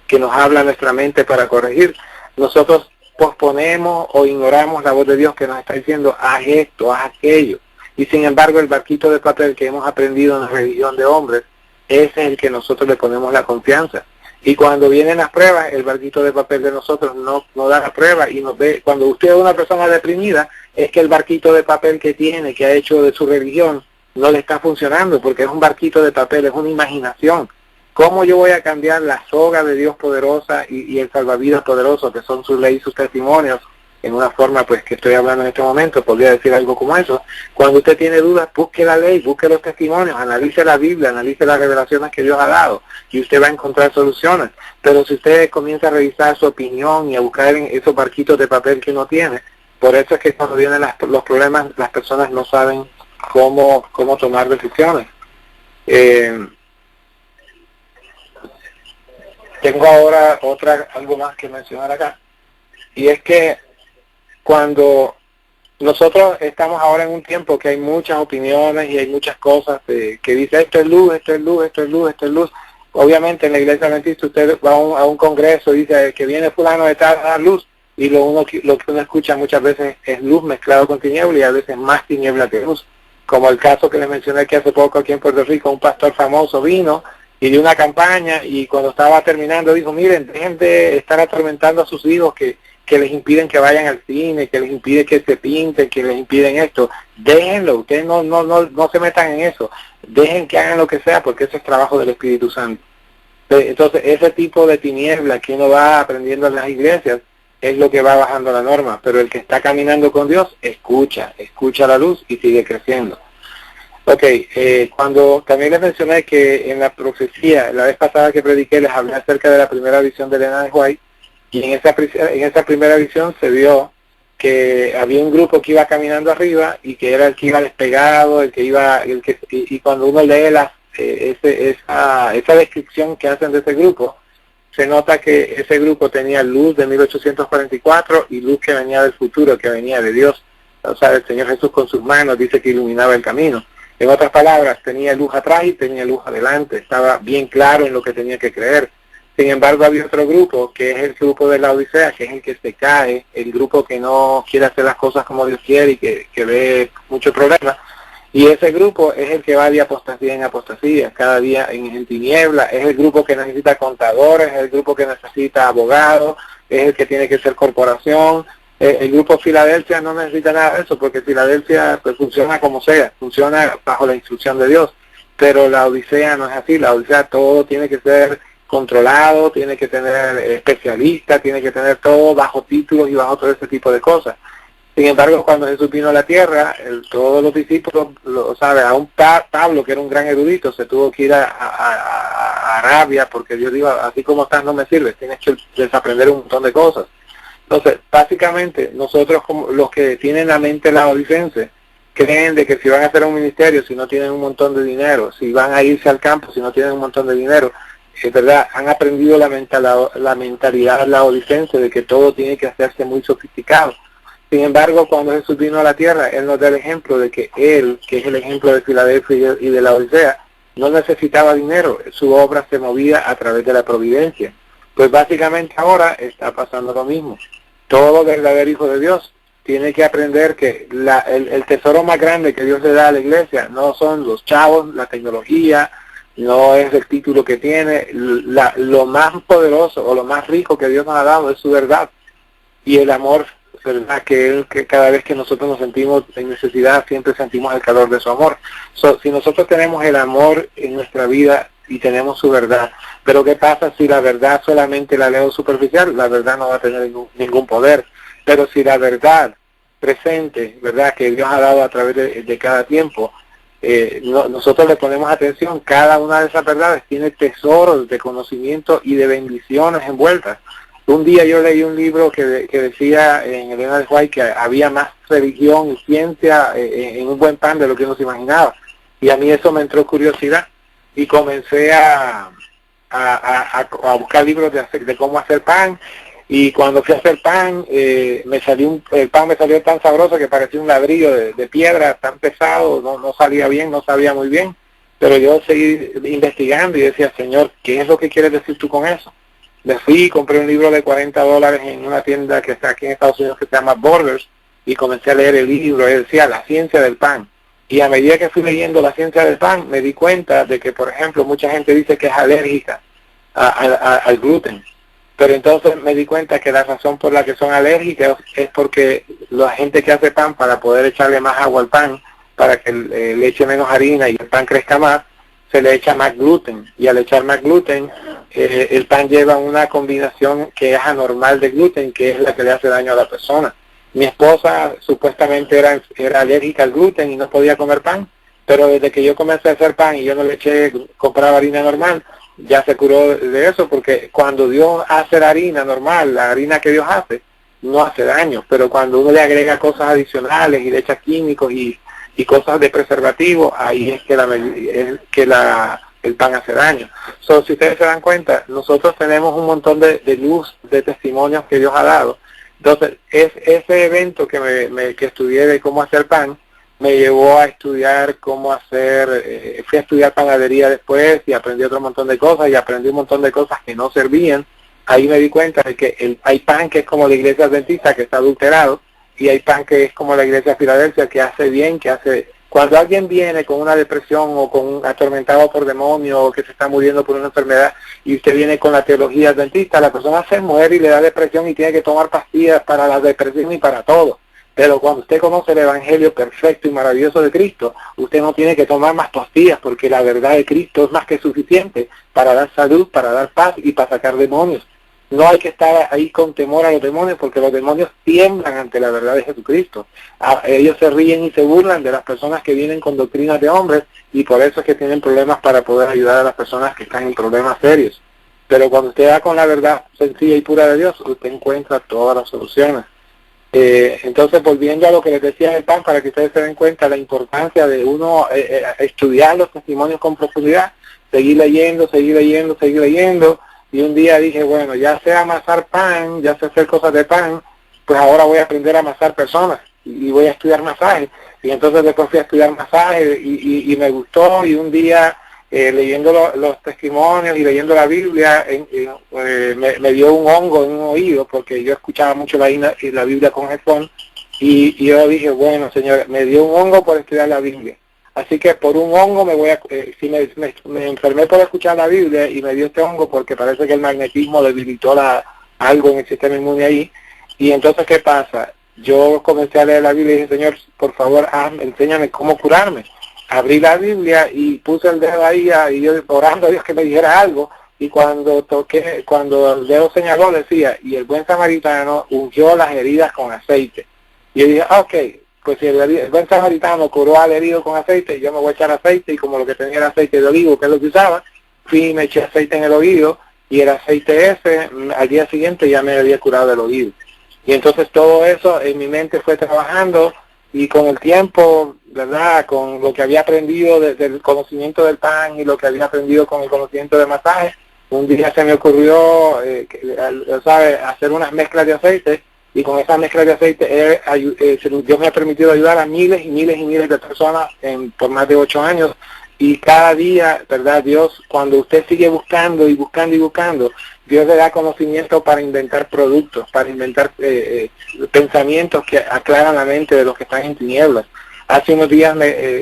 [SPEAKER 2] que nos habla en nuestra mente para corregir, nosotros posponemos o ignoramos la voz de Dios que nos está diciendo, haz esto, haz aquello. Y sin embargo el barquito de papel que hemos aprendido en la religión de hombres, ese es el que nosotros le ponemos la confianza. Y cuando vienen las pruebas, el barquito de papel de nosotros no da la prueba y nos ve. Cuando usted es una persona deprimida, es que el barquito de papel que tiene, que ha hecho de su religión, no le está funcionando, porque es un barquito de papel, es una imaginación. ¿Cómo yo voy a cambiar la soga de Dios poderosa y el salvavidas poderoso, que son sus leyes y sus testimonios, en una forma pues que estoy hablando en este momento? Podría decir algo como eso. Cuando usted tiene dudas, busque la ley, busque los testimonios, analice la Biblia, analice las revelaciones que Dios ha dado y usted va a encontrar soluciones. Pero si usted comienza a revisar su opinión y a buscar en esos barquitos de papel que uno tiene, por eso es que cuando vienen los problemas, las personas no saben cómo tomar decisiones. Tengo ahora algo más que mencionar acá, y es que cuando nosotros estamos ahora en un tiempo que hay muchas opiniones y hay muchas cosas que dice esto es luz, esto es luz, esto es luz, esto es luz. Obviamente en la iglesia adventista usted va a un congreso y dice que viene fulano de tal a dar luz, y lo que uno escucha muchas veces es luz mezclado con tiniebla, y a veces más tiniebla que luz. Como el caso que les mencioné que hace poco aquí en Puerto Rico, un pastor famoso vino y dio una campaña, y cuando estaba terminando dijo, miren, dejen de estar atormentando a sus hijos que les impiden que vayan al cine, que les impiden que se pinten, que les impiden esto. Déjenlo, ustedes no se metan en eso. Dejen que hagan lo que sea, porque eso es trabajo del Espíritu Santo. Entonces, ese tipo de tiniebla que uno va aprendiendo en las iglesias es lo que va bajando la norma, pero el que está caminando con Dios, escucha la luz y sigue creciendo. Ok, cuando también les mencioné que en la profecía, la vez pasada que prediqué, les hablé acerca de la primera visión de Elena de White, y en esa primera visión se vio que había un grupo que iba caminando arriba y que era el que iba despegado, y cuando uno lee esa descripción que hacen de ese grupo, se nota que ese grupo tenía luz de 1844 y luz que venía del futuro, que venía de Dios. O sea, el Señor Jesús con sus manos dice que iluminaba el camino. En otras palabras, tenía luz atrás y tenía luz adelante. Estaba bien claro en lo que tenía que creer. Sin embargo, había otro grupo, que es el grupo de la Odisea, que es el que se cae, el grupo que no quiere hacer las cosas como Dios quiere y que ve muchos problemas. Y ese grupo es el que va de apostasía en apostasía, cada día en tiniebla, es el grupo que necesita contadores, es el grupo que necesita abogados, es el que tiene que ser corporación. El grupo Filadelfia no necesita nada de eso, porque Filadelfia pues, funciona como sea, funciona bajo la instrucción de Dios. Pero la Odisea no es así, la Odisea todo tiene que ser controlado, tiene que tener especialistas, tiene que tener todo bajo títulos y bajo todo ese tipo de cosas. Sin embargo, cuando Jesús vino a la tierra, todos los discípulos, aún Pablo, que era un gran erudito, se tuvo que ir a Arabia, porque Dios dijo, así como estás no me sirve, tienes que desaprender un montón de cosas. Entonces, básicamente, nosotros como los que tienen la mente laodicense, creen de que si van a hacer un ministerio, si no tienen un montón de dinero, si van a irse al campo, si no tienen un montón de dinero, es verdad, han aprendido la mentalidad laodicense de que todo tiene que hacerse muy sofisticado. Sin embargo, cuando Jesús vino a la tierra, Él nos da el ejemplo de que Él, que es el ejemplo de Filadelfia y de la Odisea, no necesitaba dinero, su obra se movía a través de la providencia. Pues básicamente ahora está pasando lo mismo. Todo verdadero hijo de Dios tiene que aprender que el tesoro más grande que Dios le da a la iglesia no son los chavos, la tecnología, no es el título que tiene, lo más poderoso o lo más rico que Dios nos ha dado es su verdad y el amor, verdad, que cada vez que nosotros nos sentimos en necesidad siempre sentimos el calor de su amor. Si nosotros tenemos el amor en nuestra vida y tenemos su verdad, pero ¿qué pasa si la verdad solamente la leo superficial? La verdad no va a tener ningún poder, pero si la verdad presente, verdad, que Dios ha dado a través de cada tiempo, nosotros le ponemos atención, cada una de esas verdades tiene tesoros de conocimiento y de bendiciones envueltas. Un día yo leí un libro que decía en Elena de White que había más religión y ciencia en un buen pan de lo que uno se imaginaba. Y a mí eso me entró curiosidad y comencé a buscar libros de cómo hacer pan. Y cuando fui a hacer pan, el pan me salió tan sabroso que parecía un ladrillo de piedra, tan pesado, no salía bien, no sabía muy bien. Pero yo seguí investigando y decía, Señor, ¿qué es lo que quieres decir tú con eso? Me fui y compré un libro de $40 en una tienda que está aquí en Estados Unidos que se llama Borders y comencé a leer el libro. Él decía La ciencia del pan. Y a medida que fui leyendo La ciencia del pan, me di cuenta de que, por ejemplo, mucha gente dice que es alérgica al gluten. Pero entonces me di cuenta que la razón por la que son alérgicas es porque la gente que hace pan, para poder echarle más agua al pan, para que le eche menos harina y el pan crezca más, se le echa más gluten. Y al echar más gluten, el pan lleva una combinación que es anormal de gluten, que es la que le hace daño a la persona. Mi esposa supuestamente era alérgica al gluten y no podía comer pan, pero desde que yo comencé a hacer pan y yo no le eché, compraba harina normal, ya se curó de eso, porque cuando Dios hace la harina normal, la harina que Dios hace, no hace daño, pero cuando uno le agrega cosas adicionales y le echa químicos y cosas de preservativo, ahí es que el pan hace daño. Si ustedes se dan cuenta, nosotros tenemos un montón de luz, de testimonios que Dios ha dado. Entonces, ese evento que estudié de cómo hacer pan, me llevó a estudiar cómo hacer, fui a estudiar panadería después y aprendí otro montón de cosas y aprendí un montón de cosas que no servían. Ahí me di cuenta de que hay pan que es como la iglesia adventista, que está adulterado, y hay pan que es como la iglesia Filadelfia, que hace bien, que hace... Cuando alguien viene con una depresión o atormentado por demonios o que se está muriendo por una enfermedad y usted viene con la teología adventista, la persona se muere y le da depresión y tiene que tomar pastillas para la depresión y para todo. Pero cuando usted conoce el evangelio perfecto y maravilloso de Cristo, usted no tiene que tomar más pastillas porque la verdad de Cristo es más que suficiente para dar salud, para dar paz y para sacar demonios. No hay que estar ahí con temor a los demonios porque los demonios tiemblan ante la verdad de Jesucristo. Ellos se ríen y se burlan de las personas que vienen con doctrinas de hombres y por eso es que tienen problemas para poder ayudar a las personas que están en problemas serios. Pero cuando usted va con la verdad sencilla y pura de Dios, usted encuentra todas las soluciones. Entonces, volviendo a lo que les decía del pan, para que ustedes se den cuenta la importancia de uno estudiar los testimonios con profundidad, seguir leyendo, y un día dije, bueno, ya sé amasar pan, ya sé hacer cosas de pan, pues ahora voy a aprender a amasar personas y voy a estudiar masaje. Y entonces después fui a estudiar masaje y me gustó, y un día leyendo los testimonios y leyendo la Biblia, me dio un hongo en un oído, porque yo escuchaba mucho la Biblia con headphone, y yo dije, bueno, Señor, me dio un hongo por estudiar la Biblia. Así que por un hongo si me enfermé por escuchar la Biblia y me dio este hongo porque parece que el magnetismo debilitó algo en el sistema inmune ahí. Y entonces, ¿qué pasa? Yo comencé a leer la Biblia y dije, Señor, por favor, enséñame cómo curarme. Abrí la Biblia y puse el dedo ahí y yo orando a Dios que me dijera algo. Y cuando el dedo señaló, decía, y el buen samaritano ungió las heridas con aceite. Y yo dije, ok, pues si el buen samaritano curó al herido con aceite, yo me voy a echar aceite, y como lo que tenía era aceite de olivo, que es lo que usaba, fui y me eché aceite en el oído, y el aceite ese, al día siguiente ya me había curado del oído. Y entonces todo eso en mi mente fue trabajando, y con el tiempo, ¿verdad?, con lo que había aprendido del conocimiento del pan y lo que había aprendido con el conocimiento del masaje, un día se me ocurrió, ¿sabe?, hacer unas mezclas de aceite, y con esa mezcla de aceite Dios me ha permitido ayudar a miles y miles y miles de personas por más de 8 años, y cada día, ¿verdad?, Dios, cuando usted sigue buscando y buscando y buscando, Dios le da conocimiento para inventar productos, para inventar pensamientos que aclaran la mente de los que están en tinieblas. Hace unos días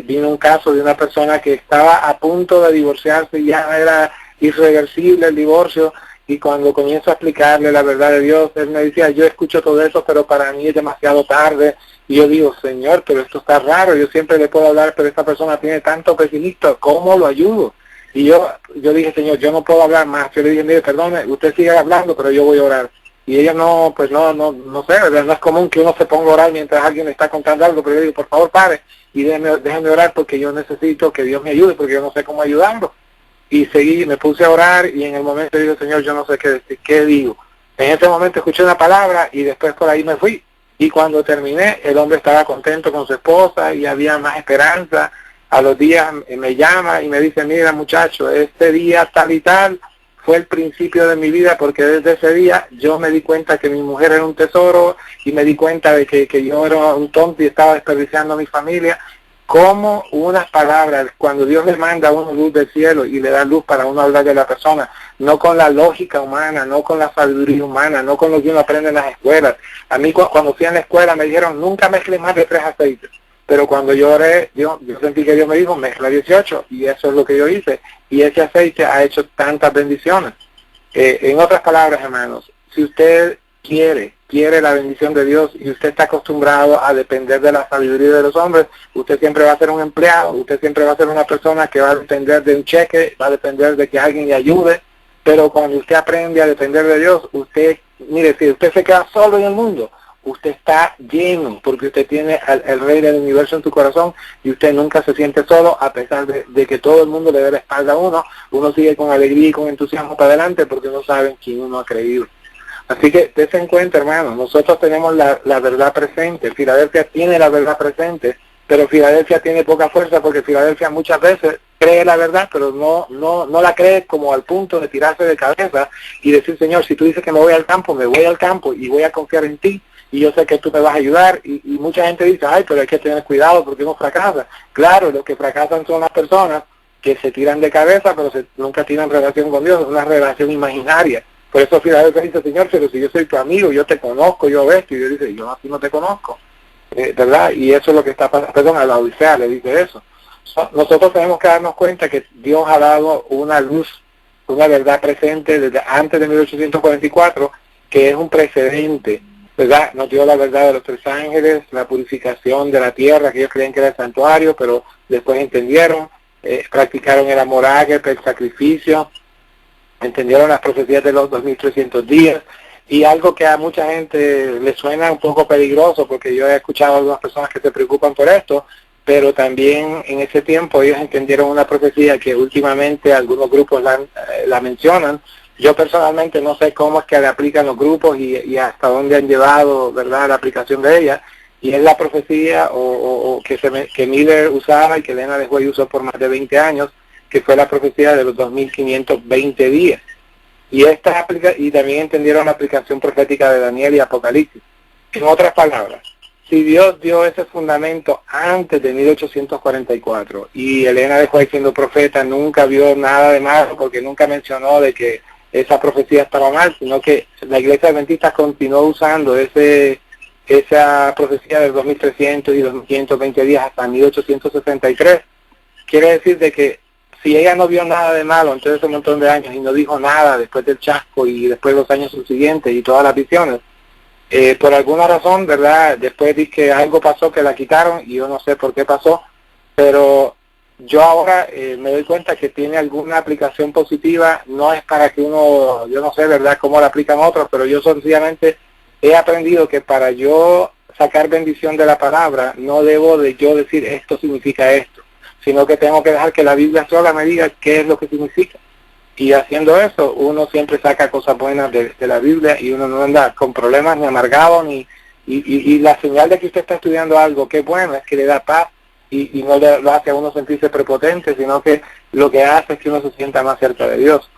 [SPEAKER 2] vino un caso de una persona que estaba a punto de divorciarse, ya era irreversible el divorcio, y cuando comienzo a explicarle la verdad de Dios, él me decía, yo escucho todo eso, pero para mí es demasiado tarde. Y yo digo, Señor, pero esto está raro, yo siempre le puedo hablar, pero esta persona tiene tanto pesimista, ¿cómo lo ayudo? Y yo dije, Señor, yo no puedo hablar más. Yo le dije, mire, perdone, usted sigue hablando, pero yo voy a orar. Y ella no sé, ¿verdad? No es común que uno se ponga a orar mientras alguien le está contando algo, pero yo digo, por favor, pare y déjeme orar, porque yo necesito que Dios me ayude, porque yo no sé cómo ayudarlo. Y seguí, me puse a orar, y en el momento digo, Señor, yo no sé qué decir, ¿qué digo? En ese momento escuché una palabra y después por ahí me fui. Y cuando terminé, el hombre estaba contento con su esposa y había más esperanza. A los días me llama y me dice, mira muchacho, este día tal y tal fue el principio de mi vida, porque desde ese día yo me di cuenta que mi mujer era un tesoro, y me di cuenta de que yo era un tonto y estaba desperdiciando a mi familia. Como unas palabras, cuando Dios le manda a uno luz del cielo y le da luz para uno hablar de la persona, no con la lógica humana, no con la sabiduría humana, no con lo que uno aprende en las escuelas. A mí cuando fui a la escuela me dijeron, nunca mezcles más de 3 aceites. Pero cuando yo oré, yo sentí que Dios me dijo, mezcla 18, y eso es lo que yo hice. Y ese aceite ha hecho tantas bendiciones. En otras palabras, hermanos, si usted quiere la bendición de Dios y usted está acostumbrado a depender de la sabiduría de los hombres, usted siempre va a ser un empleado, usted siempre va a ser una persona que va a depender de un cheque, va a depender de que alguien le ayude. Pero cuando usted aprende a depender de Dios, mire, si usted se queda solo en el mundo, usted está lleno, porque usted tiene el Rey del Universo en tu corazón, y usted nunca se siente solo, a pesar de que todo el mundo le dé la espalda a uno sigue con alegría y con entusiasmo para adelante, porque no saben quién uno ha creído. Así que dense en cuenta, hermanos, nosotros tenemos la verdad presente. Filadelfia tiene la verdad presente, pero Filadelfia tiene poca fuerza, porque Filadelfia muchas veces cree la verdad, pero no la cree como al punto de tirarse de cabeza y decir, Señor, si tú dices que me voy al campo y voy a confiar en ti, y yo sé que tú me vas a ayudar. Y mucha gente dice, ay, pero hay que tener cuidado porque uno fracasa. Claro, los que fracasan son las personas que se tiran de cabeza, pero nunca tienen relación con Dios, es una relación imaginaria. Por eso Filadelfia dice, Señor, pero si yo soy tu amigo, yo te conozco, yo veo esto, y Dios dice, yo a ti no te conozco, ¿verdad? Y eso es lo que está pasando, perdón, a la Odisea le dice eso. Nosotros tenemos que darnos cuenta que Dios ha dado una luz, una verdad presente desde antes de 1844, que es un precedente, ¿verdad? Nos dio la verdad de los 3 ángeles, la purificación de la tierra, que ellos creían que era el santuario, pero después entendieron, practicaron el amor ágape, el sacrificio, entendieron las profecías de los 2300 días, y algo que a mucha gente le suena un poco peligroso, porque yo he escuchado a algunas personas que se preocupan por esto, pero también en ese tiempo ellos entendieron una profecía que últimamente algunos grupos la mencionan. Yo personalmente no sé cómo es que le aplican los grupos y hasta dónde han llevado, ¿verdad?, la aplicación de ella, y es la profecía que Miller usaba y que Elena de White usó por más de 20 años, que fue la profecía de los 2520 días. Y también entendieron la aplicación profética de Daniel y Apocalipsis. En otras palabras, si Dios dio ese fundamento antes de 1844, y Elena de White, siendo profeta, nunca vio nada de malo, porque nunca mencionó de que esa profecía estaba mal, sino que la Iglesia Adventista continuó usando esa profecía de 2300 y 2520 días hasta 1863, quiere decir de que si ella no vio nada de malo en todo ese montón de años y no dijo nada después del chasco y después de los años subsiguientes y todas las visiones, por alguna razón, ¿verdad? Después de que algo pasó que la quitaron y yo no sé por qué pasó, pero yo ahora me doy cuenta que tiene alguna aplicación positiva. No es para que uno, yo no sé, ¿verdad?, cómo la aplican otros, pero yo sencillamente he aprendido que para yo sacar bendición de la palabra, no debo de yo decir esto significa esto, sino que tengo que dejar que la Biblia sola me diga qué es lo que significa. Y haciendo eso, uno siempre saca cosas buenas de la Biblia y uno no anda con problemas ni amargado, y la señal de que usted está estudiando algo que es bueno es que le da paz y no lo hace a uno sentirse prepotente, sino que lo que hace es que uno se sienta más cerca de Dios.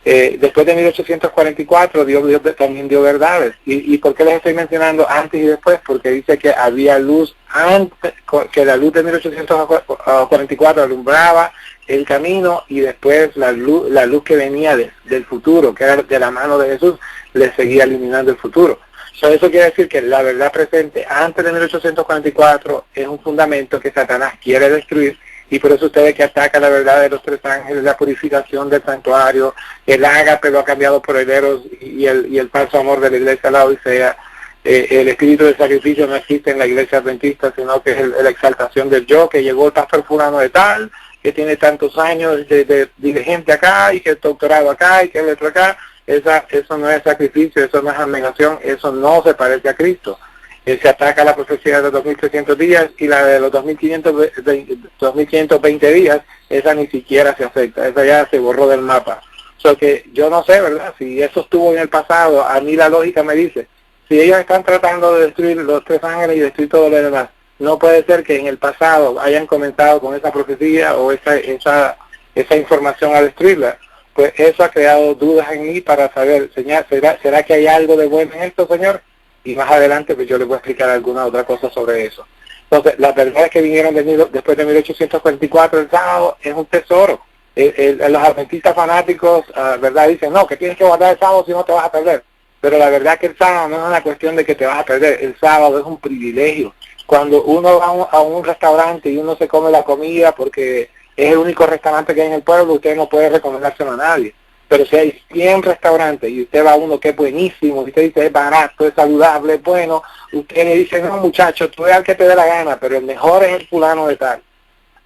[SPEAKER 2] Después de 1844 Dios también dio verdades. ¿Y por qué les estoy mencionando antes y después? Porque dice que había luz antes, que la luz de 1844 alumbraba el camino, y después la luz que venía del futuro, que era de la mano de Jesús, le seguía iluminando el futuro. Eso quiere decir que la verdad presente antes de 1844 es un fundamento que Satanás quiere destruir, y por eso ustedes que ataca la verdad de los tres ángeles, la purificación del santuario, el ágape lo ha cambiado por herederos, y el falso amor de la iglesia de la Odisea, el espíritu del sacrificio no existe en la iglesia adventista, sino que es la exaltación del yo, que llegó el pastor fulano de tal, que tiene tantos años de dirigente acá, y que es doctorado acá, y que es letra acá. Eso no es sacrificio, eso no es abnegación, eso no se parece a Cristo. Se ataca la profecía de los 2300 días, y la de los 2520 días, esa ni siquiera se acepta, esa ya se borró del mapa. Que yo no sé, ¿verdad? Si eso estuvo en el pasado, a mí la lógica me dice, si ellos están tratando de destruir los tres ángeles y destruir todo lo demás, no puede ser que en el pasado hayan comenzado con esa profecía o esa información a destruirla. Pues eso ha creado dudas en mí para saber, Señor, ¿será que hay algo de bueno en esto, Señor? Y más adelante pues yo les voy a explicar alguna otra cosa sobre eso. Entonces, las verdades que vinieron después de 1844, el sábado, es un tesoro. Los adventistas fanáticos, ¿verdad?, dicen, no, que tienes que guardar el sábado si no te vas a perder. Pero la verdad que el sábado no es una cuestión de que te vas a perder, el sábado es un privilegio. Cuando uno va a un restaurante y uno se come la comida porque es el único restaurante que hay en el pueblo, usted no puede recomendárselo a nadie. Pero si hay 100 restaurantes y usted va a uno que es buenísimo, y usted dice es barato, es saludable, es bueno, usted le dice, no muchacho, tú ve al que te dé la gana, pero el mejor es el fulano de tal.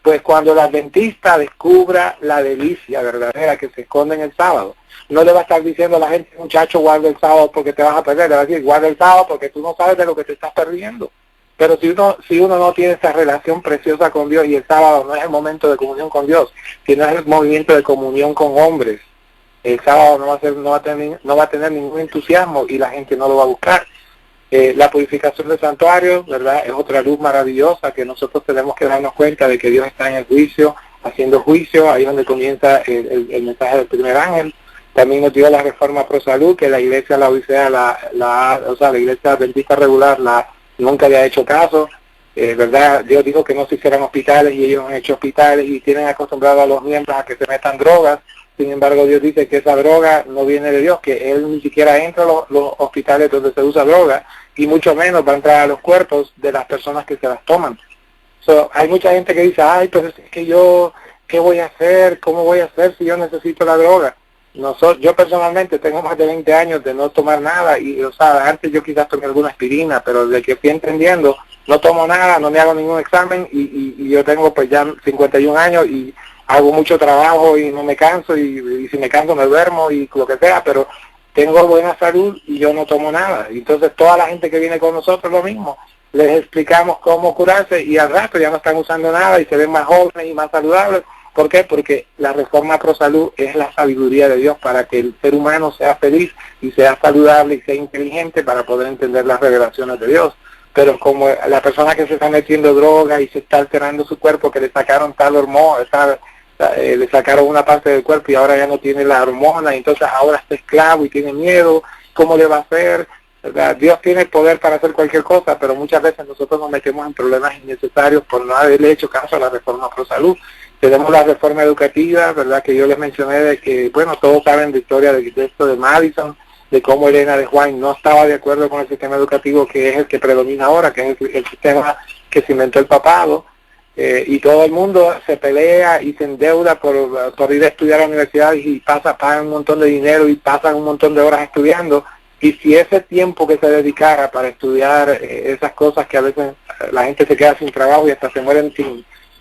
[SPEAKER 2] Pues cuando el adventista descubra la delicia verdadera que se esconde en el sábado, no le va a estar diciendo a la gente, muchacho, guarda el sábado porque te vas a perder, le va a decir, guarda el sábado porque tú no sabes de lo que te estás perdiendo. Pero si uno no tiene esa relación preciosa con Dios, y el sábado no es el momento de comunión con Dios, sino es el movimiento de comunión con hombres, el sábado no va a tener ningún entusiasmo y la gente no lo va a buscar. La purificación del santuario, ¿verdad?, es otra luz maravillosa que nosotros tenemos que darnos cuenta de que Dios está en el juicio, haciendo juicio. Ahí es donde comienza el mensaje del primer ángel. También nos dio la reforma pro salud, que la iglesia, la Odisea, la iglesia adventista regular nunca le ha hecho caso. ¿Verdad? Dios dijo que no se hicieran hospitales, y ellos han hecho hospitales y tienen acostumbrado a los miembros a que se metan drogas. Sin embargo, Dios dice que esa droga no viene de Dios, que Él ni siquiera entra a los hospitales donde se usa droga, y mucho menos va a entrar a los cuerpos de las personas que se las toman. Hay mucha gente que dice, ay, pues es que yo, ¿qué voy a hacer? ¿Cómo voy a hacer si yo necesito la droga? Yo personalmente tengo más de 20 años de no tomar nada, y antes yo quizás tomé alguna aspirina, pero desde que fui entendiendo, no tomo nada, no me hago ningún examen, y yo tengo pues ya 51 años y hago mucho trabajo y no me canso, y si me canso me duermo y lo que sea, pero tengo buena salud y yo no tomo nada. Entonces toda la gente que viene con nosotros lo mismo, les explicamos cómo curarse, y al rato ya no están usando nada y se ven más jóvenes y más saludables. ¿Por qué? Porque la reforma pro salud es la sabiduría de Dios para que el ser humano sea feliz y sea saludable y sea inteligente para poder entender las revelaciones de Dios. Pero como la persona que se está metiendo droga y se está alterando su cuerpo, que le sacaron tal hormona, le sacaron una parte del cuerpo y ahora ya no tiene la hormona, y entonces ahora está esclavo y tiene miedo, ¿cómo le va a hacer? ¿Verdad? Dios tiene el poder para hacer cualquier cosa, pero muchas veces nosotros nos metemos en problemas innecesarios por no haberle hecho caso a la reforma pro salud. Tenemos la reforma educativa, ¿verdad?, que yo les mencioné, de que, bueno, todos saben de historia de esto de Madison, de cómo Elena de White no estaba de acuerdo con el sistema educativo que es el que predomina ahora, que es el sistema que se inventó el papado. y todo el mundo se pelea y se endeuda por ir a estudiar a la universidad y pagan un montón de dinero y pasan un montón de horas estudiando. Y si ese tiempo que se dedicara para estudiar esas cosas que a veces la gente se queda sin trabajo y hasta se mueren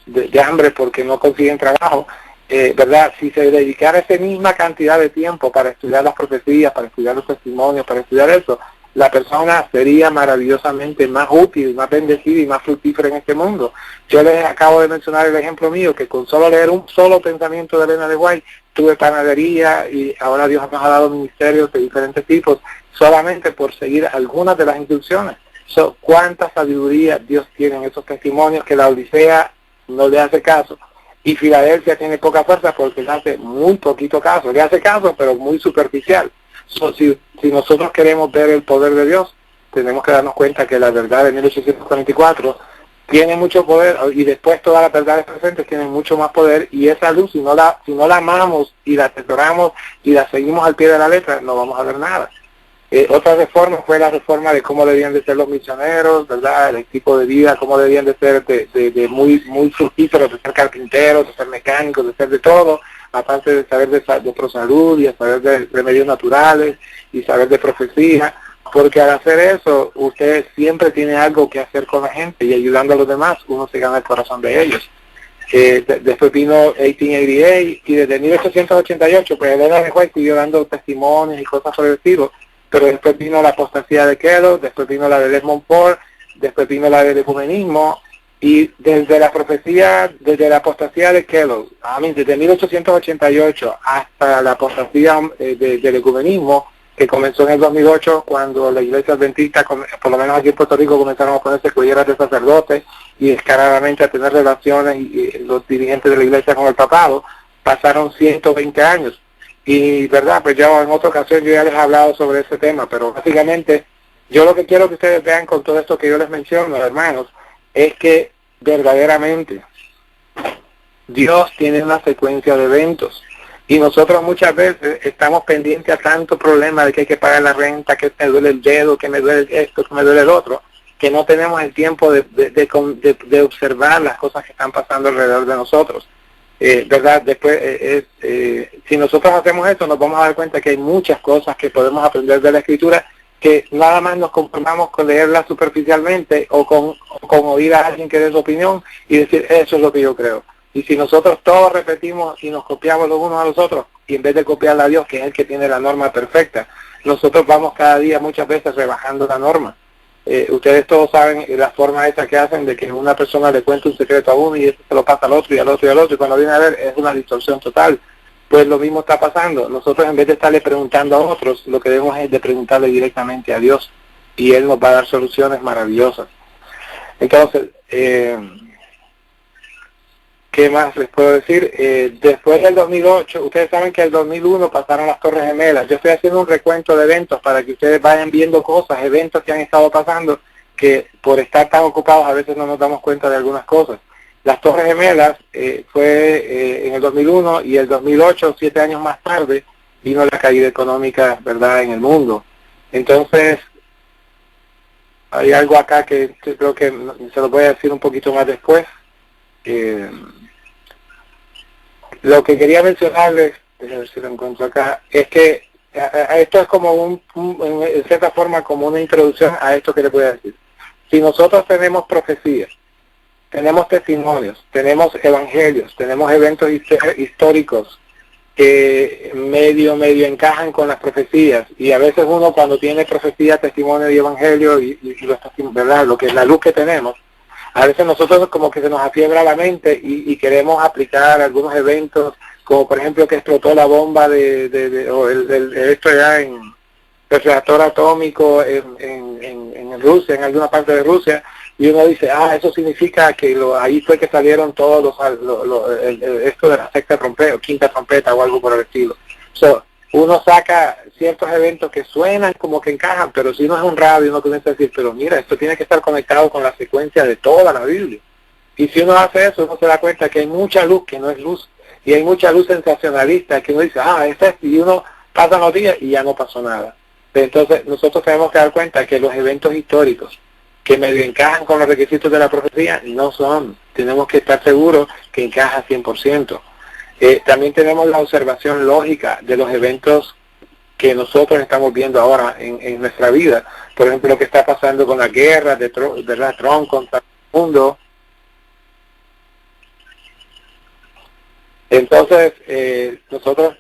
[SPEAKER 2] de hambre porque no consiguen trabajo, ¿verdad? Si se dedicara esa misma cantidad de tiempo para estudiar las profecías, para estudiar los testimonios, para estudiar eso, la persona sería maravillosamente más útil, más bendecida y más fructífera en este mundo. Yo les acabo de mencionar el ejemplo mío, que con solo leer un solo pensamiento de Elena de White, tuve panadería y ahora Dios nos ha dado ministerios de diferentes tipos, solamente por seguir algunas de las instrucciones. Cuánta sabiduría Dios tiene en esos testimonios, que la Odisea no le hace caso. Y Filadelfia tiene poca fuerza porque le hace muy poquito caso. Le hace caso, pero muy superficial. Si nosotros queremos ver el poder de Dios, tenemos que darnos cuenta que la verdad de 1844 tiene mucho poder, y después todas las verdades presentes tienen mucho más poder, y esa luz, si no la amamos y la atesoramos y la seguimos al pie de la letra, no vamos a ver nada. Otra reforma fue la reforma de cómo debían de ser los misioneros, ¿verdad? El tipo de vida, cómo debían de ser de muy fructíferos, de ser carpinteros, de ser mecánicos, de ser de todo, aparte de saber de prosalud y de saber de remedios naturales y saber de profecía, porque al hacer eso, usted siempre tiene algo que hacer con la gente y ayudando a los demás, uno se gana el corazón de ellos. Después vino 1888 y desde 1888, pues Elena de White siguió dando testimonios y cosas por el estilo. Pero después vino la apostasía de Kellogg, después vino la de Desmond Ford, después vino la del ecumenismo, y desde la profecía, desde la apostasía de Kellogg, desde 1888 hasta la apostasía del ecumenismo, que comenzó en el 2008, cuando la iglesia adventista, por lo menos aquí en Puerto Rico, comenzaron a ponerse cuelleras de sacerdotes y descaradamente a tener relaciones y los dirigentes de la iglesia con el papado, pasaron 120 años. Y verdad, pues yo en otra ocasión yo ya les he hablado sobre ese tema, pero básicamente yo lo que quiero que ustedes vean con todo esto que yo les menciono, hermanos, es que verdaderamente Dios tiene una secuencia de eventos y nosotros muchas veces estamos pendientes a tanto problema de que hay que pagar la renta, que me duele el dedo, que me duele esto, que me duele el otro, que no tenemos el tiempo de observar las cosas que están pasando alrededor de nosotros. ¿Verdad? Después, si nosotros hacemos esto, nos vamos a dar cuenta que hay muchas cosas que podemos aprender de la Escritura, que nada más nos conformamos con leerla superficialmente o con oír a alguien que dé su opinión y decir, eso es lo que yo creo. Y si nosotros todos repetimos y nos copiamos los unos a los otros, y en vez de copiarle a Dios, que es el que tiene la norma perfecta, nosotros vamos cada día muchas veces rebajando la norma. Ustedes todos saben la forma esa que hacen de que una persona le cuenta un secreto a uno y eso se lo pasa al otro y al otro y al otro, y cuando viene a ver es una distorsión total. Pues lo mismo está pasando. Nosotros, en vez de estarle preguntando a otros, lo que debemos es de preguntarle directamente a Dios, y Él nos va a dar soluciones maravillosas. Entonces, ¿qué más les puedo decir? Después del 2008, ustedes saben que el 2001 pasaron las Torres Gemelas. Yo estoy haciendo un recuento de eventos para que ustedes vayan viendo cosas, eventos que han estado pasando, que por estar tan ocupados a veces no nos damos cuenta de algunas cosas. Las Torres Gemelas fue en el 2001, y el 2008, 7 años más tarde, vino la caída económica, ¿verdad?, en el mundo. Entonces, hay algo acá que creo que se lo voy a decir un poquito más después. Lo que quería mencionarles, a ver si lo encuentro acá, es que esto es como en cierta forma como una introducción a esto que les voy a decir. Si nosotros tenemos profecías, tenemos testimonios, tenemos evangelios, tenemos eventos históricos que medio encajan con las profecías, y a veces uno cuando tiene profecía, testimonio y evangelio y ¿verdad?, lo que es la luz que tenemos, a veces nosotros como que se nos afiebra la mente y queremos aplicar algunos eventos, como por ejemplo que explotó la bomba esto ya en el reactor atómico en Rusia, en alguna parte de Rusia, y uno dice, eso significa que ahí fue que salieron todos esto de la sexta trompeta o quinta trompeta o algo por el estilo. Uno saca ciertos eventos que suenan como que encajan, pero si uno es un radio, uno comienza a decir, pero mira, esto tiene que estar conectado con la secuencia de toda la Biblia. Y si uno hace eso, uno se da cuenta que hay mucha luz que no es luz, y hay mucha luz sensacionalista que uno dice, y uno pasa los días y ya no pasó nada. Entonces nosotros tenemos que dar cuenta que los eventos históricos que medio encajan con los requisitos de la profecía, no son. Tenemos que estar seguros que encaja 100%. También tenemos la observación lógica de los eventos que nosotros estamos viendo ahora en nuestra vida. Por ejemplo, lo que está pasando con la guerra de Trump contra el mundo. Entonces, nosotros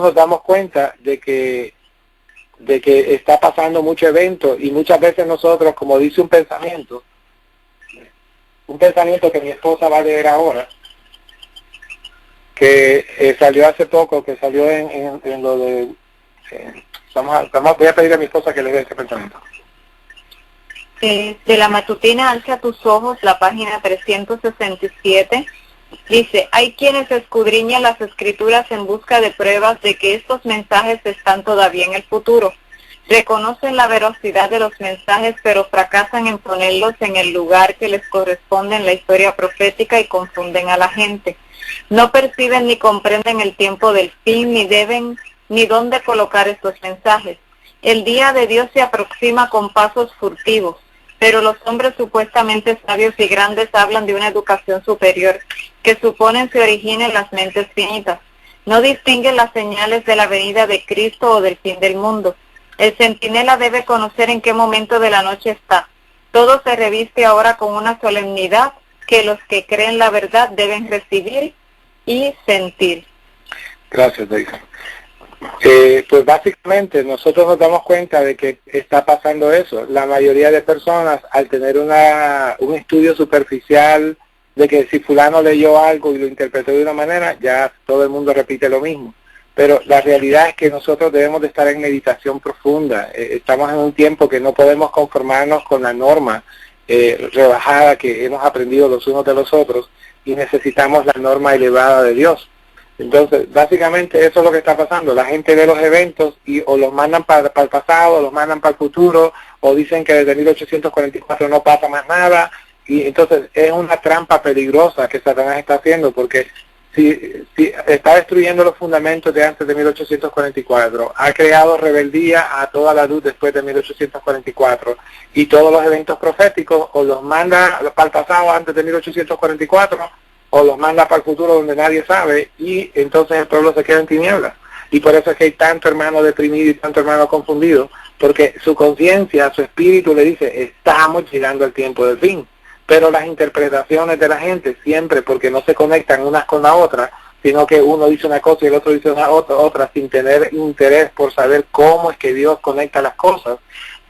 [SPEAKER 2] nos damos cuenta de que está pasando mucho evento, y muchas veces nosotros, como dice un pensamiento que mi esposa va a leer ahora, que salió hace poco, que salió en lo de... voy a pedir a mi esposa que le dé ese pensamiento.
[SPEAKER 3] De la matutina Alza tus ojos, la página 367, dice: hay quienes escudriñan las escrituras en busca de pruebas de que estos mensajes están todavía en el futuro. Reconocen la veracidad de los mensajes, pero fracasan en ponerlos en el lugar que les corresponde en la historia profética y confunden a la gente. No perciben ni comprenden el tiempo del fin, ni dónde colocar estos mensajes. El día de Dios se aproxima con pasos furtivos, pero los hombres supuestamente sabios y grandes hablan de una educación superior, que suponen se origina en las mentes finitas. No distinguen las señales de la venida de Cristo o del fin del mundo. El centinela debe conocer en qué momento de la noche está. Todo se reviste ahora con una solemnidad que los que creen la verdad deben recibir y sentir.
[SPEAKER 2] Gracias, Daisy. Pues básicamente nosotros nos damos cuenta de que está pasando eso. La mayoría de personas, al tener un estudio superficial de que si fulano leyó algo y lo interpretó de una manera, ya todo el mundo repite lo mismo. Pero la realidad es que nosotros debemos de estar en meditación profunda. Estamos en un tiempo que no podemos conformarnos con la norma rebajada que hemos aprendido los unos de los otros, y necesitamos la norma elevada de Dios. Entonces, básicamente eso es lo que está pasando. La gente ve los eventos y o los mandan para el pasado, o los mandan para el futuro, o dicen que desde 1844 no pasa más nada, y entonces es una trampa peligrosa que Satanás está haciendo, porque si está destruyendo los fundamentos de antes de 1844, ha creado rebeldía a toda la luz después de 1844, y todos los eventos proféticos o los manda para el pasado antes de 1844, o los manda para el futuro donde nadie sabe, y entonces el pueblo se queda en tinieblas. Y por eso es que hay tanto hermano deprimido y tanto hermano confundido, porque su conciencia, su espíritu le dice, estamos llegando al tiempo del fin. Pero las interpretaciones de la gente siempre, porque no se conectan unas con la otra, sino que uno dice una cosa y el otro dice otra, sin tener interés por saber cómo es que Dios conecta las cosas,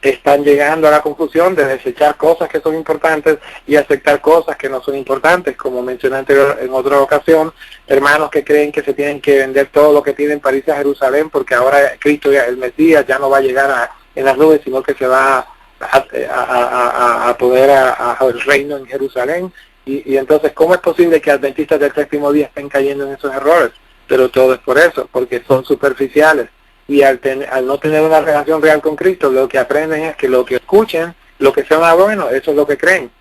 [SPEAKER 2] están llegando a la confusión de desechar cosas que son importantes y aceptar cosas que no son importantes, como mencioné en otra ocasión, hermanos que creen que se tienen que vender todo lo que tienen para irse a Jerusalén, porque ahora Cristo, el Mesías, ya no va a llegar en las nubes, sino que se va a poder al reino en Jerusalén, y entonces ¿cómo es posible que adventistas del séptimo día estén cayendo en esos errores? Pero todo es por eso, porque son superficiales, y al no tener una relación real con Cristo, lo que aprenden es que lo que escuchen, lo que sea bueno, eso es lo que creen.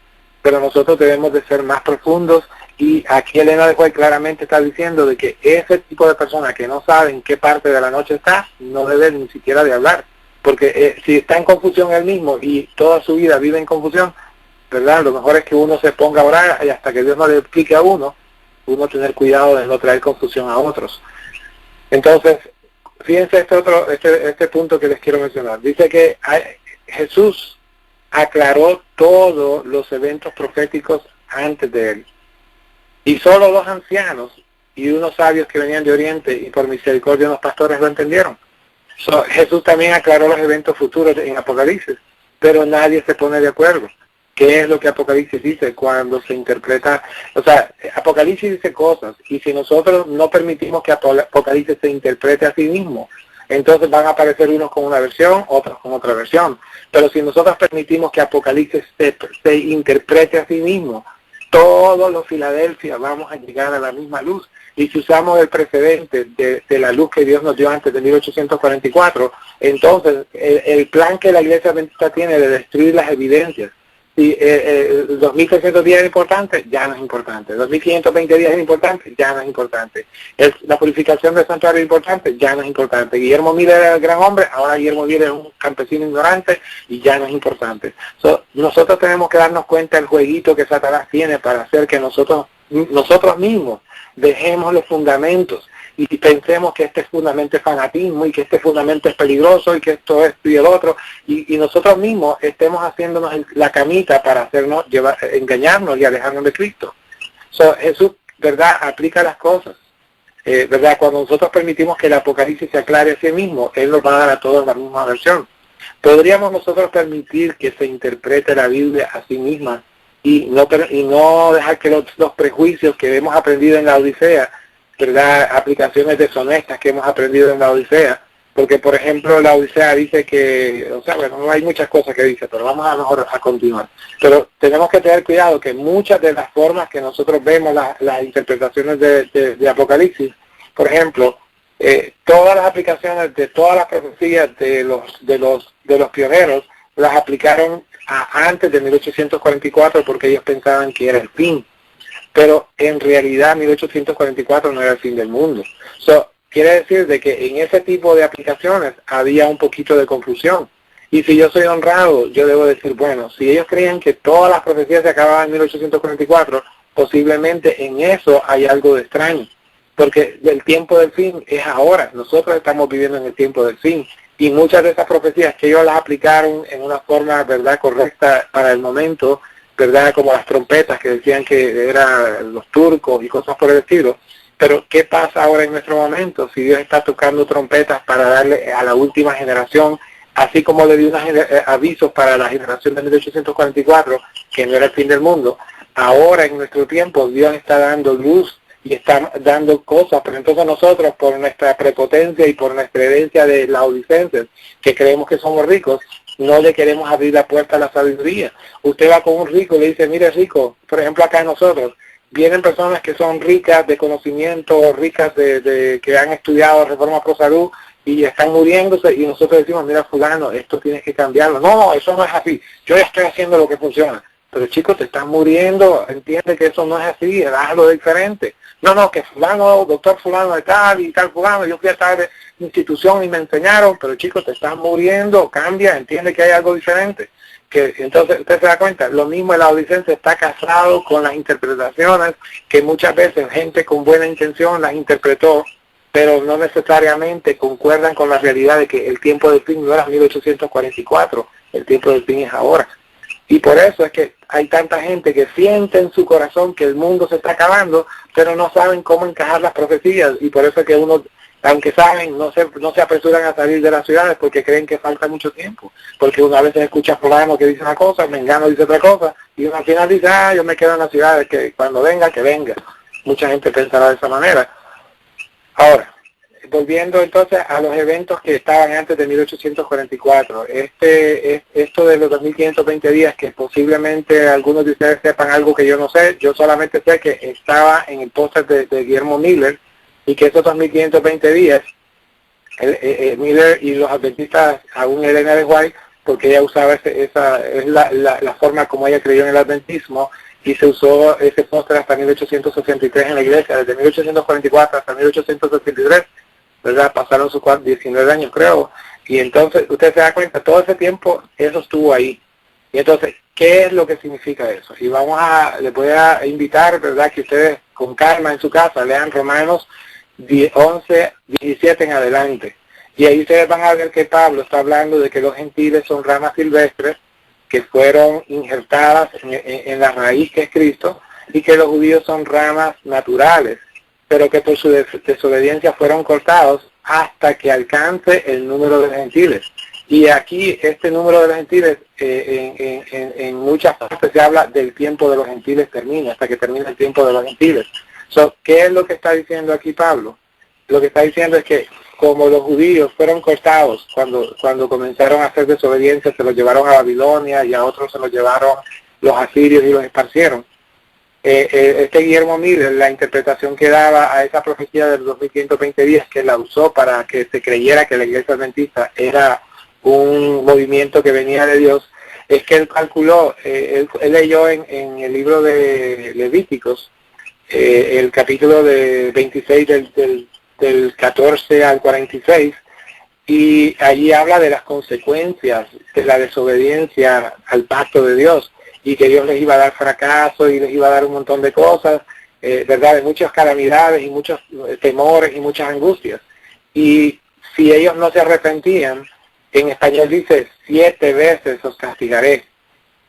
[SPEAKER 2] Pero nosotros debemos de ser más profundos, y aquí Elena de White claramente está diciendo de que ese tipo de personas que no saben qué parte de la noche está, no deben ni siquiera de hablar. Porque si está en confusión él mismo y toda su vida vive en confusión, ¿verdad? Lo mejor es que uno se ponga a orar, y hasta que Dios no le explique a uno tener cuidado de no traer confusión a otros. Entonces, fíjense este punto que les quiero mencionar. Dice que Jesús aclaró todos los eventos proféticos antes de él. Y solo los ancianos y unos sabios que venían de Oriente, y por misericordia unos pastores, lo entendieron. Jesús también aclaró los eventos futuros en Apocalipsis, pero nadie se pone de acuerdo. ¿Qué es lo que Apocalipsis dice cuando se interpreta? O sea, Apocalipsis dice cosas, y si nosotros no permitimos que Apocalipsis se interprete a sí mismo, entonces van a aparecer unos con una versión, otros con otra versión. Pero si nosotros permitimos que Apocalipsis se interprete a sí mismo, todos los Filadelfia vamos a llegar a la misma luz. Y si usamos el precedente de la luz que Dios nos dio antes de 1844, entonces el plan que la Iglesia Adventista tiene de destruir las evidencias Si 2.300 días es importante, ya no es importante. 2.520 días es importante, ya no es importante. La purificación del santuario es importante, ya no es importante. Guillermo Miller era el gran hombre, ahora Guillermo Miller es un campesino ignorante y ya no es importante. Nosotros tenemos que darnos cuenta del jueguito que Satanás tiene para hacer que nosotros mismos dejemos los fundamentos y pensemos que este fundamento es fanatismo y que este fundamento es peligroso y que esto y el otro, y nosotros mismos estemos haciéndonos la camita para hacernos engañarnos y alejarnos de Cristo. Jesús, ¿verdad?, aplica las cosas. ¿Verdad? Cuando nosotros permitimos que el Apocalipsis se aclare a sí mismo, Él nos va a dar a todos la misma versión. ¿Podríamos nosotros permitir que se interprete la Biblia a sí misma y no dejar que los prejuicios que hemos aprendido en la Odisea, ¿verdad?, aplicaciones deshonestas que hemos aprendido en la Odisea? Porque, por ejemplo, la Odisea dice que, bueno, hay muchas cosas que dice, pero vamos a mejor a continuar. Pero tenemos que tener cuidado que muchas de las formas que nosotros vemos las interpretaciones de Apocalipsis, por ejemplo, todas las aplicaciones de todas las profecías de los pioneros las aplicaron antes de 1844 porque ellos pensaban que era el fin. Pero en realidad 1844 no era el fin del mundo. Quiere decir de que en ese tipo de aplicaciones había un poquito de confusión. Y si yo soy honrado, yo debo decir, bueno, si ellos creían que todas las profecías se acababan en 1844, posiblemente en eso hay algo de extraño. Porque el tiempo del fin es ahora. Nosotros estamos viviendo en el tiempo del fin. Y muchas de esas profecías que ellos las aplicaron en una forma, ¿verdad?, correcta para el momento, ¿verdad?, como las trompetas que decían que eran los turcos y cosas por el estilo. Pero ¿qué pasa ahora en nuestro momento? Si Dios está tocando trompetas para darle a la última generación, así como le dio unos avisos para la generación de 1844, que no era el fin del mundo, ahora en nuestro tiempo Dios está dando luz y está dando cosas, pero entonces nosotros, por nuestra prepotencia y por nuestra herencia de laodicenses, que creemos que somos ricos, no le queremos abrir la puerta a la sabiduría. Usted va con un rico y le dice, mire rico, por ejemplo acá nosotros, vienen personas que son ricas de conocimiento, ricas de que han estudiado Reforma Pro Salud y están muriéndose, y nosotros decimos, mira fulano, esto tienes que cambiarlo. No, eso no es así, yo ya estoy haciendo lo que funciona. Pero chicos, te están muriendo, entiende que eso no es así, hazlo diferente. No, que fulano, doctor fulano de tal y tal fulano, yo fui a tal institución y me enseñaron, pero chicos, te están muriendo, cambia, entiende que hay algo diferente. Que entonces usted se da cuenta, lo mismo el laodicense está casado con las interpretaciones que muchas veces gente con buena intención las interpretó, pero no necesariamente concuerdan con la realidad de que el tiempo del fin no era 1844, el tiempo del fin es ahora. Y por eso es que hay tanta gente que siente en su corazón que el mundo se está acabando, pero no saben cómo encajar las profecías, y por eso es que uno, aunque saben, no se apresuran a salir de las ciudades porque creen que falta mucho tiempo, porque uno a veces escucha fulano que dice una cosa, mengano dice otra cosa, y uno al final dice, yo me quedo en las ciudades, que cuando venga, que venga. Mucha gente pensará de esa manera. Ahora, volviendo entonces a los eventos que estaban antes de 1844, esto de los 2520 días, que posiblemente algunos de ustedes sepan algo que yo no sé, yo solamente sé que estaba en el póster de Guillermo Miller, y que esos 2520 días, Miller y los adventistas, aún Elena de White, porque ella usaba la forma como ella creyó en el adventismo, y se usó ese póster hasta 1863 en la iglesia, desde 1844 hasta 1863, ¿verdad? Pasaron sus 19 años, creo, y entonces usted se da cuenta, todo ese tiempo eso estuvo ahí. Y entonces, ¿qué es lo que significa eso? Y les voy a invitar, ¿verdad?, que ustedes con calma en su casa lean Romanos 11, 17 en adelante. Y ahí ustedes van a ver que Pablo está hablando de que los gentiles son ramas silvestres que fueron injertadas en la raíz que es Cristo, y que los judíos son ramas naturales, pero que por su desobediencia fueron cortados hasta que alcance el número de los gentiles. Y aquí este número de los gentiles, en muchas partes se habla del tiempo de los gentiles termina, hasta que termine el tiempo de los gentiles. ¿Qué es lo que está diciendo aquí Pablo? Lo que está diciendo es que como los judíos fueron cortados cuando comenzaron a hacer desobediencia, se los llevaron a Babilonia, y a otros se los llevaron los asirios y los esparcieron. Guillermo Miller, la interpretación que daba a esa profecía de los 2520 días, que la usó para que se creyera que la iglesia adventista era un movimiento que venía de Dios, es que él calculó, él leyó en el libro de Levíticos, el capítulo de 26 del 14 al 46, y allí habla de las consecuencias de la desobediencia al pacto de Dios, y que Dios les iba a dar fracaso y les iba a dar un montón de cosas, ¿verdad? De muchas calamidades y muchos temores y muchas angustias. Y si ellos no se arrepentían, en español dice 7 veces os castigaré.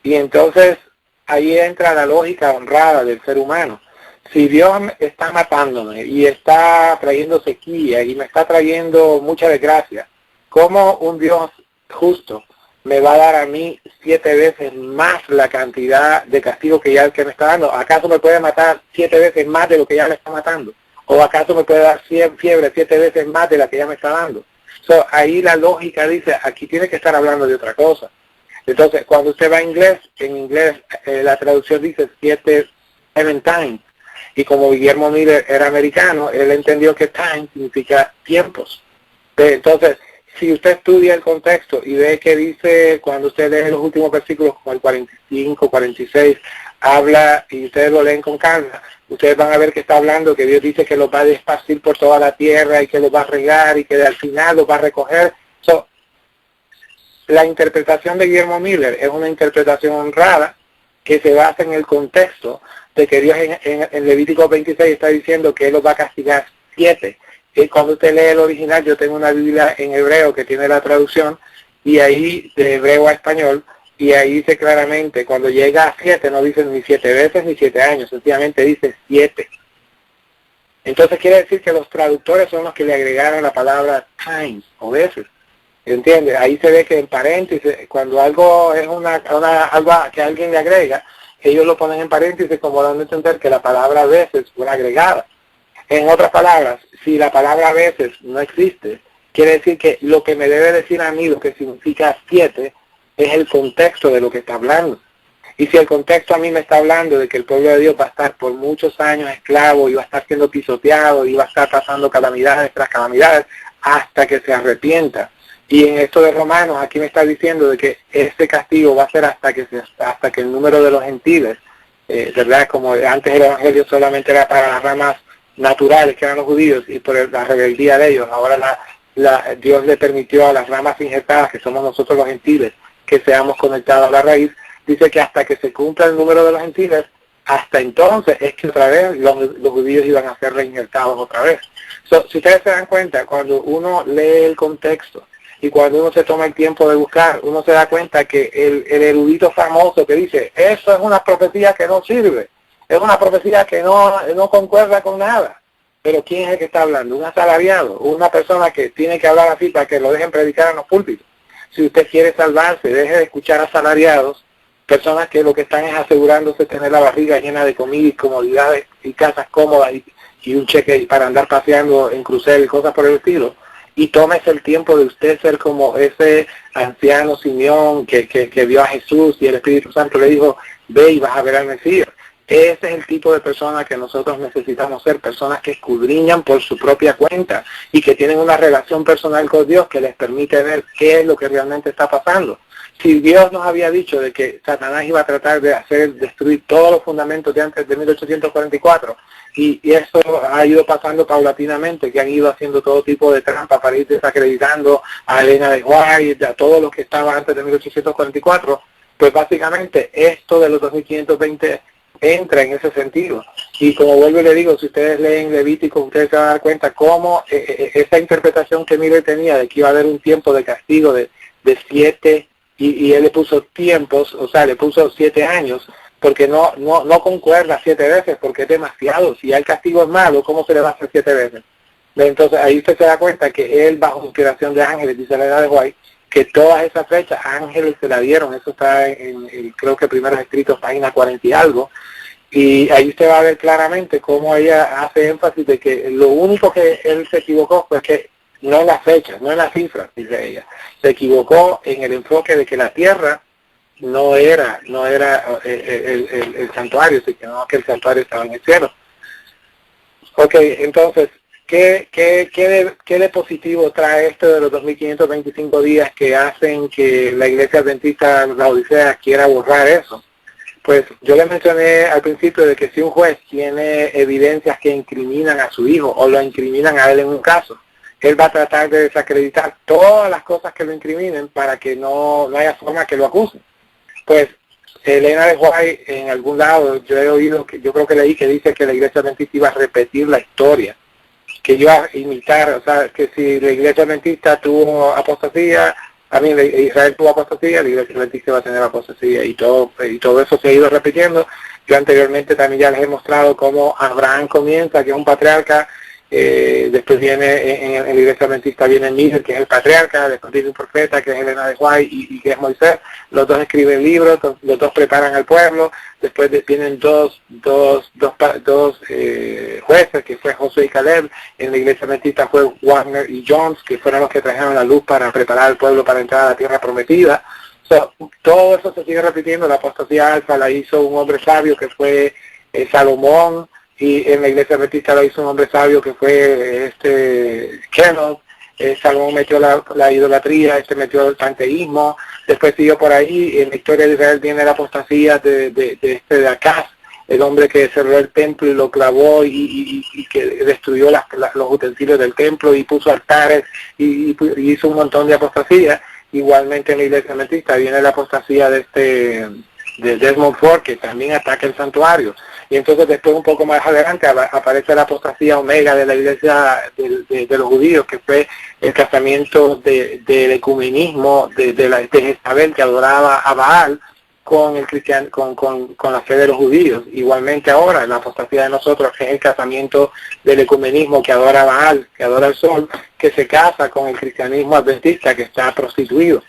[SPEAKER 2] Y entonces ahí entra la lógica honrada del ser humano. Si Dios está matándome y está trayendo sequía y me está trayendo mucha desgracia, ¿cómo un Dios justo me va a dar a mí 7 veces más la cantidad de castigo que ya el que me está dando? ¿Acaso me puede matar 7 veces más de lo que ya me está matando? ¿O acaso me puede dar fiebre 7 veces más de la que ya me está dando? Ahí la lógica dice, aquí tiene que estar hablando de otra cosa. Entonces, cuando usted va a inglés, en inglés la traducción dice 7 times. Y como Guillermo Miller era americano, él entendió que time significa tiempos. Entonces, si usted estudia el contexto y ve que dice, cuando usted lee los últimos versículos, como el 45, 46, habla, y ustedes lo leen con calma, ustedes van a ver que está hablando que Dios dice que los va a esparcir por toda la tierra y que los va a regar y que al final los va a recoger. La interpretación de Guillermo Miller es una interpretación honrada que se basa en el contexto de que Dios en Levítico 26 está diciendo que Él los va a castigar 7. Y cuando usted lee el original, yo tengo una Biblia en hebreo que tiene la traducción, y ahí de hebreo a español, y ahí dice claramente, cuando llega a 7 no dice ni 7 veces ni 7 años, sencillamente dice 7. Entonces quiere decir que los traductores son los que le agregaron la palabra times o veces. ¿Entiende? Ahí se ve que en paréntesis, cuando algo es algo que alguien le agrega, ellos lo ponen en paréntesis como dando a entender que la palabra veces fue agregada. En otras palabras, si la palabra veces no existe, quiere decir que lo que me debe decir a mí, lo que significa 7, es el contexto de lo que está hablando. Y si el contexto a mí me está hablando de que el pueblo de Dios va a estar por muchos años esclavo y va a estar siendo pisoteado y va a estar pasando calamidades tras calamidades hasta que se arrepienta. Y en esto de Romanos, aquí me está diciendo de que este castigo va a ser hasta que el número de los gentiles, ¿verdad? Como antes el evangelio solamente era para las ramas naturales, que eran los judíos, y por la rebeldía de ellos, ahora Dios le permitió a las ramas injertadas, que somos nosotros los gentiles, que seamos conectados a la raíz. Dice que hasta que se cumpla el número de los gentiles, hasta entonces es que otra vez los judíos iban a ser reinjertados otra vez. Si ustedes se dan cuenta, cuando uno lee el contexto, y cuando uno se toma el tiempo de buscar, uno se da cuenta que el erudito famoso que dice, eso es una profecía que no sirve, es una profecía que no concuerda con nada. Pero ¿quién es el que está hablando? ¿Un asalariado? ¿Una persona que tiene que hablar así para que lo dejen predicar en los púlpitos? Si usted quiere salvarse, deje de escuchar asalariados, personas que lo que están es asegurándose de tener la barriga llena de comida y comodidades y casas cómodas y un cheque para andar paseando en crucero y cosas por el estilo. Y tómese el tiempo de usted ser como ese anciano Simeón que vio a Jesús y el Espíritu Santo le dijo, ve y vas a ver al Mesías. Ese es el tipo de personas que nosotros necesitamos ser, personas que escudriñan por su propia cuenta y que tienen una relación personal con Dios que les permite ver qué es lo que realmente está pasando. Si Dios nos había dicho de que Satanás iba a tratar de destruir todos los fundamentos de antes de 1844, y eso ha ido pasando paulatinamente, que han ido haciendo todo tipo de trampas para ir desacreditando a Elena de White, a todo lo que estaba antes de 1844, pues básicamente esto de los 2520 entra en ese sentido. Y como vuelvo y le digo, si ustedes leen Levítico, ustedes se van a dar cuenta cómo esa interpretación que Miller tenía de que iba a haber un tiempo de castigo de 7, y él le puso tiempos, o sea, le puso 7 años, porque no concuerda 7 veces, porque es demasiado. Si ya el castigo es malo, ¿cómo se le va a hacer 7 veces? Entonces ahí usted se da cuenta que él, bajo inspiración de ángeles, dice Elena de White, que todas esas fechas ángeles se la dieron. Eso está en creo que Primeros Escritos, página 40 y algo, y ahí usted va a ver claramente cómo ella hace énfasis de que lo único que él se equivocó fue que no en las fechas, no en las cifras, dice ella, se equivocó en el enfoque de que la tierra no era el santuario, sino que el santuario estaba en el cielo. Ok, entonces ¿Qué de positivo trae esto de los 2.525 días que hacen que la Iglesia Adventista de la Odisea quiera borrar eso? Pues yo le mencioné al principio de que si un juez tiene evidencias que incriminan a su hijo o lo incriminan a él en un caso, él va a tratar de desacreditar todas las cosas que lo incriminen para que no haya forma que lo acusen. Pues Elena de White, en algún lado, yo he oído, yo creo que leí que dice que la Iglesia Adventista iba a repetir la historia, que iba a imitar, o sea, que si la Iglesia Adventista tuvo apostasía, Israel tuvo apostasía, la Iglesia Adventista va a tener apostasía, y todo eso se ha ido repitiendo. Yo anteriormente también ya les he mostrado cómo Abraham comienza, que es un patriarca, después viene en la Iglesia Adventista viene Miguel, que es el patriarca, después viene un profeta, que es Elena de White, y que es Moisés. Los dos escriben libros, los dos preparan al pueblo. Después vienen dos jueces, que fue Josué y Caleb. En la Iglesia Adventista fue Wagner y Jones, que fueron los que trajeron la luz para preparar al pueblo para entrar a la tierra prometida. Todo eso se sigue repitiendo. La apostasía alfa la hizo un hombre sabio, que fue Salomón, y en la Iglesia Adventista lo hizo un hombre sabio, que fue Kellogg. Salomón metió la idolatría, metió el panteísmo. Después siguió por ahí. En la historia de Israel viene la apostasía de Acaz, el hombre que cerró el templo y lo clavó y que destruyó los utensilios del templo y puso altares y hizo un montón de apostasía. Igualmente en la Iglesia Adventista viene la apostasía de Desmond Ford, que también ataca el santuario. Y entonces después, un poco más adelante, aparece la apostasía omega de la Iglesia de los judíos, que fue el casamiento del ecumenismo de Jezabel, que adoraba a Baal, con la fe de los judíos. Igualmente ahora la apostasía de nosotros es el casamiento del ecumenismo, que adora a Baal, que adora el sol, que se casa con el cristianismo adventista, que está prostituido.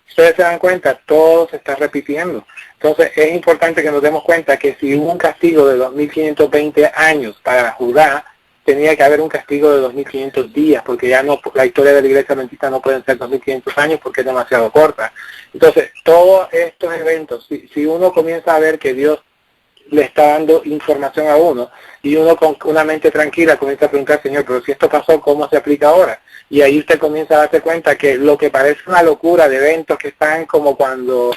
[SPEAKER 2] Ustedes se dan cuenta, todo se está repitiendo. Entonces es importante que nos demos cuenta que si hubo un castigo de 2.520 años para Judá, tenía que haber un castigo de 2.500 días, porque ya no, la historia de la Iglesia Adventista no pueden ser 2.500 años porque es demasiado corta. Entonces, todos estos eventos, si uno comienza a ver que Dios le está dando información a uno, y uno con una mente tranquila comienza a preguntar, Señor, pero si esto pasó, ¿cómo se aplica ahora? Y ahí usted comienza a darse cuenta que lo que parece una locura de eventos que están como cuando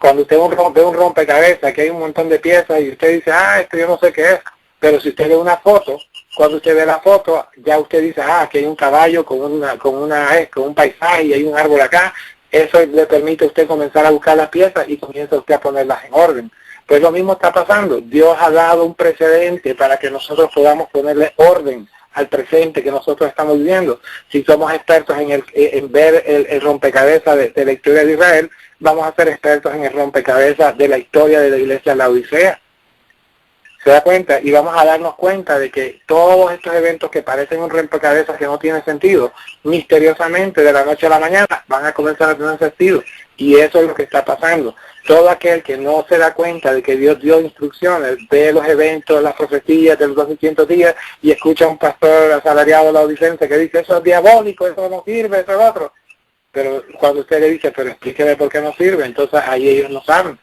[SPEAKER 2] usted ve un rompecabezas, que hay un montón de piezas y usted dice, esto yo no sé qué es, pero si usted ve una foto, cuando usted ve la foto, ya usted dice, aquí hay un caballo con un paisaje y hay un árbol acá. Eso le permite a usted comenzar a buscar las piezas y comienza usted a ponerlas en orden. Pues lo mismo está pasando. Dios ha dado un precedente para que nosotros podamos ponerle orden al presente que nosotros estamos viviendo. Si somos expertos en ver el rompecabezas de la historia de Israel, vamos a ser expertos en el rompecabezas de la historia de la Iglesia de la Odisea. ¿Se da cuenta? Y vamos a darnos cuenta de que todos estos eventos que parecen un rompecabezas que no tiene sentido, misteriosamente de la noche a la mañana van a comenzar a tener sentido. Y eso es lo que está pasando. Todo aquel que no se da cuenta de que Dios dio instrucciones, ve los eventos, las profecías de los 2.500 días y escucha a un pastor asalariado laodicense que dice, eso es diabólico, eso no sirve, eso es otro. Pero cuando usted le dice, pero explíqueme por qué no sirve, entonces ahí ellos no saben.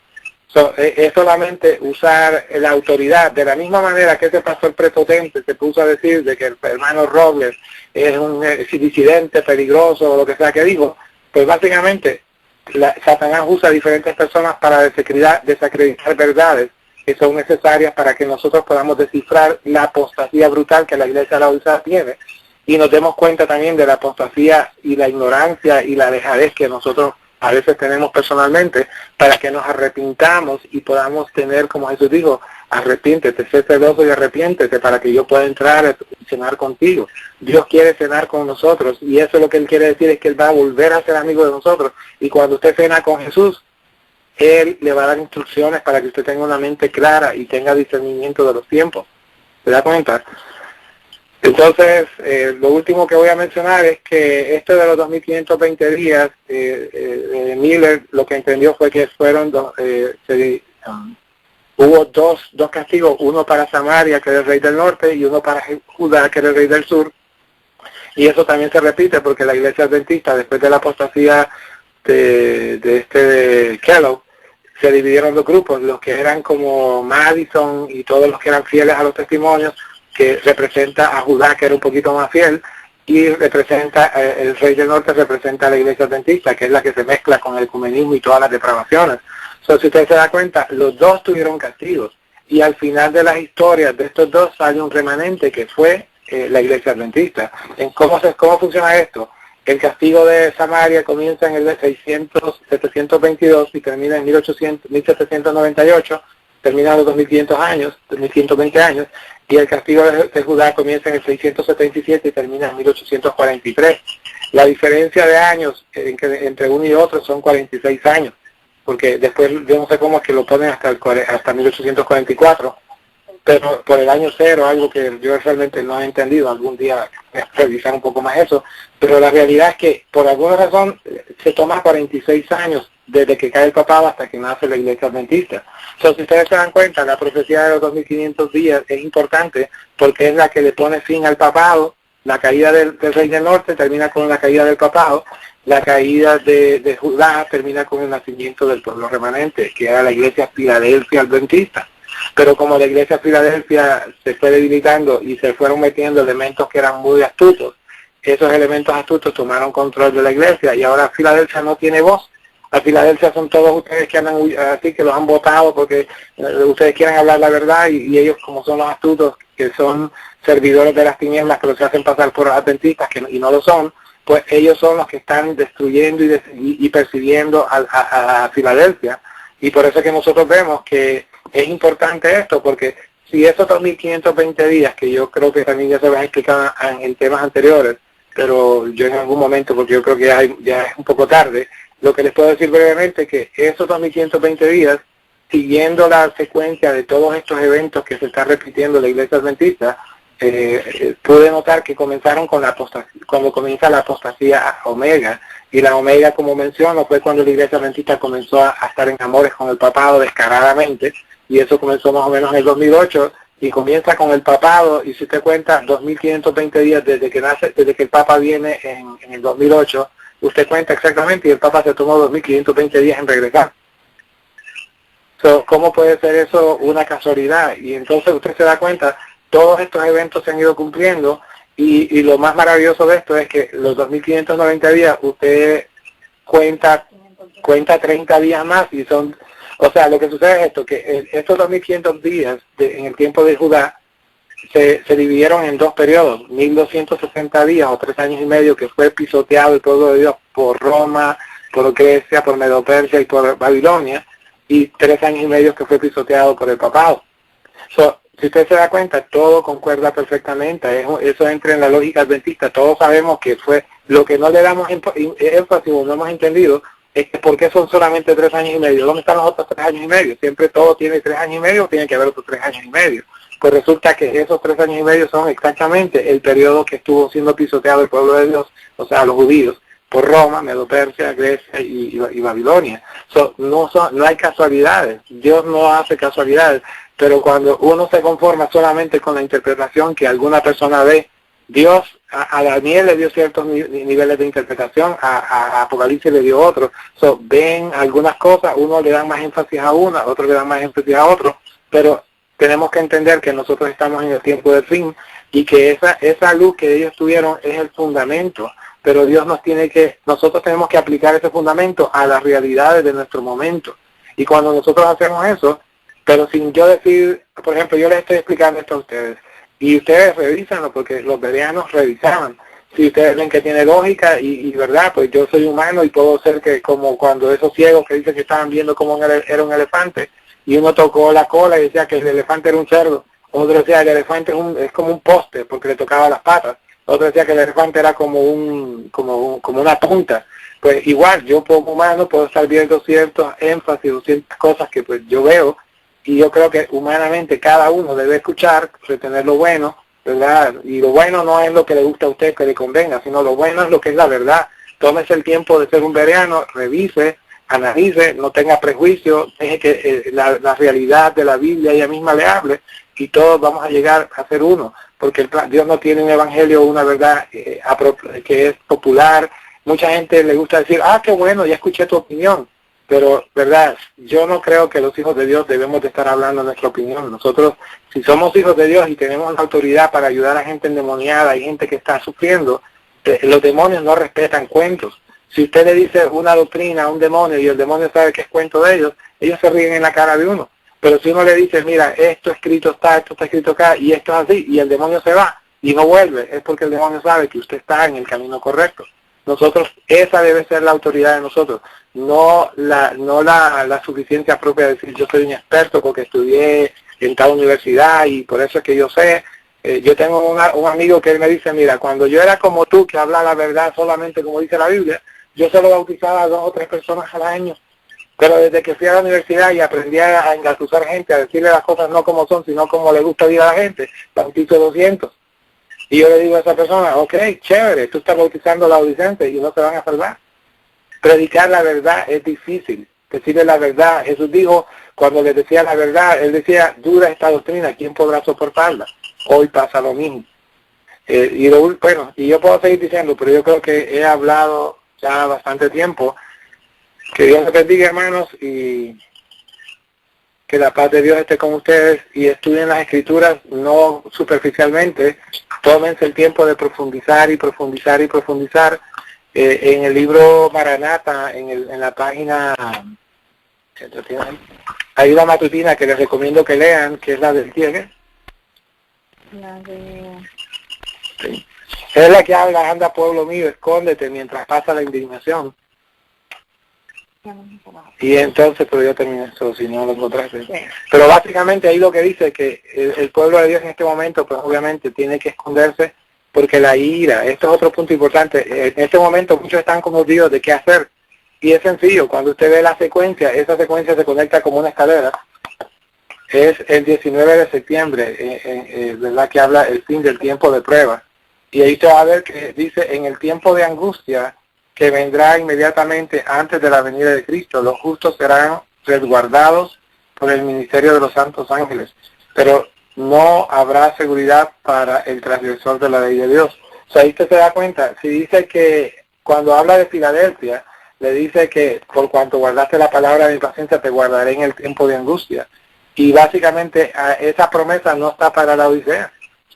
[SPEAKER 2] Es solamente usar la autoridad, de la misma manera que ese pastor prepotente se puso a decir de que el hermano Robles es un disidente peligroso o lo que sea que dijo, pues básicamente Satanás usa a diferentes personas para desacreditar verdades que son necesarias para que nosotros podamos descifrar la apostasía brutal que la Iglesia de la Odisea tiene, y nos demos cuenta también de la apostasía y la ignorancia y la dejadez que nosotros a veces tenemos personalmente, para que nos arrepintamos y podamos tener, como Jesús dijo, arrepiéntete, sé celoso y arrepiéntete para que yo pueda entrar a cenar contigo. Dios quiere cenar con nosotros, y eso es lo que Él quiere decir, es que Él va a volver a ser amigo de nosotros. Y cuando usted cena con Jesús, Él le va a dar instrucciones para que usted tenga una mente clara y tenga discernimiento de los tiempos. ¿Se da cuenta? Entonces, lo último que voy a mencionar es que esto de los 2.520 días, Miller lo que entendió fue que fueron hubo dos castigos, uno para Samaria, que era el rey del norte, y uno para Judá, que era el rey del sur. Y eso también se repite porque la Iglesia Adventista, después de la apostasía de Kellogg, se dividieron dos grupos, los que eran como Madison y todos los que eran fieles a los testimonios, que representa a Judá, que era un poquito más fiel, y representa, el rey del norte representa a la iglesia adventista, que es la que se mezcla con el ecumenismo y todas las depravaciones. Entonces, si usted se da cuenta, los dos tuvieron castigos, y al final de las historias de estos dos sale un remanente que fue la iglesia adventista. ¿Cómo funciona esto? El castigo de Samaria comienza en el 722 y termina en 1798, termina a los 2500 años, 2120 años, y el castigo de Judá comienza en el 677 y termina en 1843. La diferencia de años entre uno y otro son 46 años, porque después yo no sé cómo es que lo ponen hasta 1844, pero por el año cero, algo que yo realmente no he entendido, algún día revisar un poco más eso, pero la realidad es que por alguna razón se toma 46 años desde que cae el papado hasta que nace la iglesia adventista. Entonces, si ustedes se dan cuenta, la profecía de los 2500 días es importante porque es la que le pone fin al papado. La caída del rey del norte termina con la caída del papado, la caída de Judá termina con el nacimiento del pueblo remanente, que era la iglesia Filadelfia adventista. Pero como la iglesia Filadelfia se fue debilitando y se fueron metiendo elementos que eran muy astutos, esos elementos astutos tomaron control de la iglesia y ahora Filadelfia no tiene voz. A Filadelfia son todos ustedes que andan así, que los han votado porque ustedes quieren hablar la verdad y ellos, como son los astutos, que son servidores de las tinieblas, que los hacen pasar por adventistas y no lo son, pues ellos son los que están destruyendo y persiguiendo a Filadelfia. Y por eso es que nosotros vemos que es importante esto, porque si esos 2520 días, que yo creo que también ya se los he explicado en temas anteriores, pero yo en algún momento, porque yo creo que ya es un poco tarde, lo que les puedo decir brevemente es que esos 2520 días, siguiendo la secuencia de todos estos eventos que se está repitiendo en la iglesia adventista, pude notar que comenzaron con la apostasía, cuando comienza la apostasía omega, y la omega, como menciono, fue cuando la iglesia adventista comenzó a estar en amores con el papado descaradamente, y eso comenzó más o menos en el 2008, y comienza con el papado, y si usted cuenta 2520 días desde que el papa viene en el 2008, usted cuenta exactamente, y el papa se tomó 2520 días en regresar. ¿Cómo puede ser eso una casualidad? Y entonces usted se da cuenta, todos estos eventos se han ido cumpliendo, y lo más maravilloso de esto es que los 2590 días usted cuenta 30 días más, y son, o sea, lo que sucede es esto, que estos 2500 días en el tiempo de Judá se dividieron en dos periodos, 1260 días o 3 años y medio que fue pisoteado el pueblo de Dios por Roma, por Grecia, por Medo-Persia y por Babilonia, y 3 años y medio que fue pisoteado por el papado. Si usted se da cuenta, todo concuerda perfectamente, eso entra en la lógica adventista. Todos sabemos que fue lo que no le damos énfasis o no hemos entendido, es que ¿por qué son solamente 3 años y medio? ¿Dónde están los otros 3 años y medio? Siempre todo tiene 3 años y medio, o tiene que haber otros 3 años y medio. Pues resulta que esos 3 años y medio son exactamente el periodo que estuvo siendo pisoteado el pueblo de Dios, o sea, los judíos, por Roma, Medo-Persia, Grecia y Babilonia. No hay casualidades, Dios no hace casualidades, pero cuando uno se conforma solamente con la interpretación que alguna persona ve, Dios a Daniel le dio ciertos niveles de interpretación, a Apocalipsis le dio otros. Ven algunas cosas, uno le da más énfasis a una, otro le da más énfasis a otro, pero tenemos que entender que nosotros estamos en el tiempo del fin y que esa luz que ellos tuvieron es el fundamento, pero nosotros tenemos que aplicar ese fundamento a las realidades de nuestro momento. Y cuando nosotros hacemos eso, pero sin yo decir, por ejemplo, yo les estoy explicando esto a ustedes, y ustedes revísanlo, porque los bereanos revisaban. Si ustedes ven que tiene lógica, y verdad, pues yo soy humano y puedo ser que, como cuando esos ciegos que dicen que estaban viendo cómo era un elefante, y uno tocó la cola y decía que el elefante era un cerdo, otro decía que el elefante es como un poste, porque le tocaba las patas, otro decía que el elefante era como una punta. Pues igual, yo como humano puedo estar viendo ciertos énfasis o ciertas cosas que pues yo veo, y yo creo que humanamente cada uno debe escuchar, retener lo bueno, ¿verdad? Y lo bueno no es lo que le gusta a usted, que le convenga, sino lo bueno es lo que es la verdad. Tómese el tiempo de ser un bereano, revise, analice, no tenga prejuicio, deje que la realidad de la Biblia ella misma le hable, y todos vamos a llegar a ser uno, porque Dios no tiene un evangelio o una verdad que es popular. Mucha gente le gusta decir, qué bueno, ya escuché tu opinión. Pero, ¿verdad? Yo no creo que los hijos de Dios debemos de estar hablando nuestra opinión. Nosotros, si somos hijos de Dios y tenemos la autoridad para ayudar a gente endemoniada y gente que está sufriendo, los demonios no respetan cuentos. Si usted le dice una doctrina a un demonio y el demonio sabe que es cuento de ellos se ríen en la cara de uno. Pero si uno le dice, mira, esto escrito está escrito acá y esto es así, y el demonio se va y no vuelve, es porque el demonio sabe que usted está en el camino correcto. Nosotros, esa debe ser la autoridad de nosotros, no la suficiencia propia de decir yo soy un experto porque estudié en tal universidad y por eso es que yo sé. Yo tengo un amigo que él me dice, mira, cuando yo era como tú, que habla la verdad solamente como dice la Biblia, yo solo bautizaba a 2 o 3 personas al año. Pero desde que fui a la universidad y aprendí a engatusar gente, a decirle las cosas no como son, sino como le gusta vivir a la gente, bautizo 200. Y yo le digo a esa persona, ok, chévere, tú estás bautizando a la audiencia y no se van a salvar. Predicar la verdad es difícil, decirle la verdad. Jesús dijo, cuando le decía la verdad, él decía, dura esta doctrina, ¿quién podrá soportarla? Hoy pasa lo mismo. Y yo puedo seguir diciendo, pero yo creo que he hablado ya bastante tiempo. Que Dios les bendiga, hermanos, y que la paz de Dios esté con ustedes y estudien las Escrituras no superficialmente. Tómense el tiempo de profundizar y profundizar y profundizar. En el libro Maranata, en la página, hay una matutina que les recomiendo que lean, que es la del ¿qué?
[SPEAKER 3] La de...
[SPEAKER 2] Sí. Es la que habla, anda pueblo mío, escóndete mientras pasa la indignación. Y entonces, pero yo terminé eso, si no lo encontraste. Sí. Pero básicamente ahí lo que dice es que el pueblo de Dios en este momento, pues obviamente tiene que esconderse porque la ira, esto es otro punto importante, en este momento muchos están confundidos de qué hacer. Y es sencillo, cuando usted ve la secuencia, esa secuencia se conecta como una escalera. Es el 19 de septiembre, ¿verdad? Que habla el fin del tiempo de prueba. Y ahí se va a ver que dice, en el tiempo de angustia, que vendrá inmediatamente antes de la venida de Cristo, los justos serán resguardados por el ministerio de los santos ángeles, pero no habrá seguridad para el transgresor de la ley de Dios. O sea, ahí usted se da cuenta, si dice que cuando habla de Filadelfia, le dice que por cuanto guardaste la palabra de mi paciencia, te guardaré en el tiempo de angustia. Y básicamente esa promesa no está para la Odisea.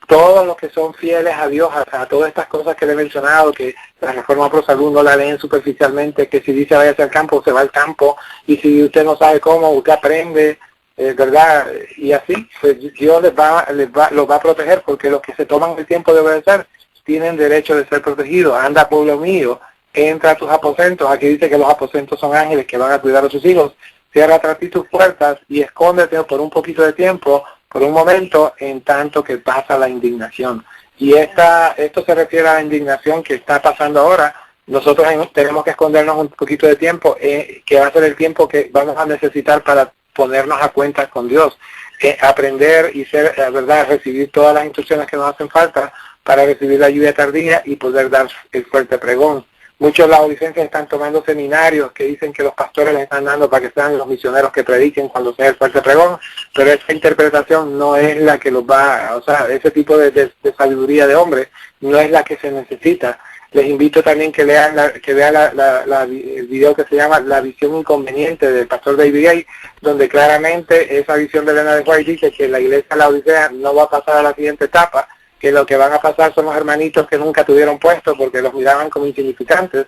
[SPEAKER 2] Todos los que son fieles a Dios, a todas estas cosas que le he mencionado, que la reforma pro salud no la leen superficialmente, que si dice vaya al campo, se va al campo, y si usted no sabe cómo, usted aprende, ¿verdad? Y así, pues Dios los va a proteger, porque los que se toman el tiempo de obedecer tienen derecho de ser protegidos. Anda, pueblo mío, entra a tus aposentos. Aquí dice que los aposentos son ángeles que van a cuidar a sus hijos. Cierra tras ti tus puertas y escóndete por un poquito de tiempo, por un momento, en tanto que pasa la indignación. Y esto se refiere a la indignación que está pasando ahora. Nosotros tenemos que escondernos un poquito de tiempo, que va a ser el tiempo que vamos a necesitar para ponernos a cuentas con Dios, aprender y ser, verdad, recibir todas las instrucciones que nos hacen falta para recibir la lluvia tardía y poder dar el fuerte pregón. Muchos laodicenses están tomando seminarios que dicen que los pastores les están dando para que sean los misioneros que prediquen cuando sea el fuerte pregón, pero esa interpretación no es la que los va, o sea, ese tipo de sabiduría de hombre no es la que se necesita. Les invito también que vean el video que se llama La visión inconveniente del pastor David Gay, donde claramente esa visión de Elena de White dice que la iglesia de la Odisea no va a pasar a la siguiente etapa, que lo que van a pasar son los hermanitos que nunca tuvieron puesto porque los miraban como insignificantes.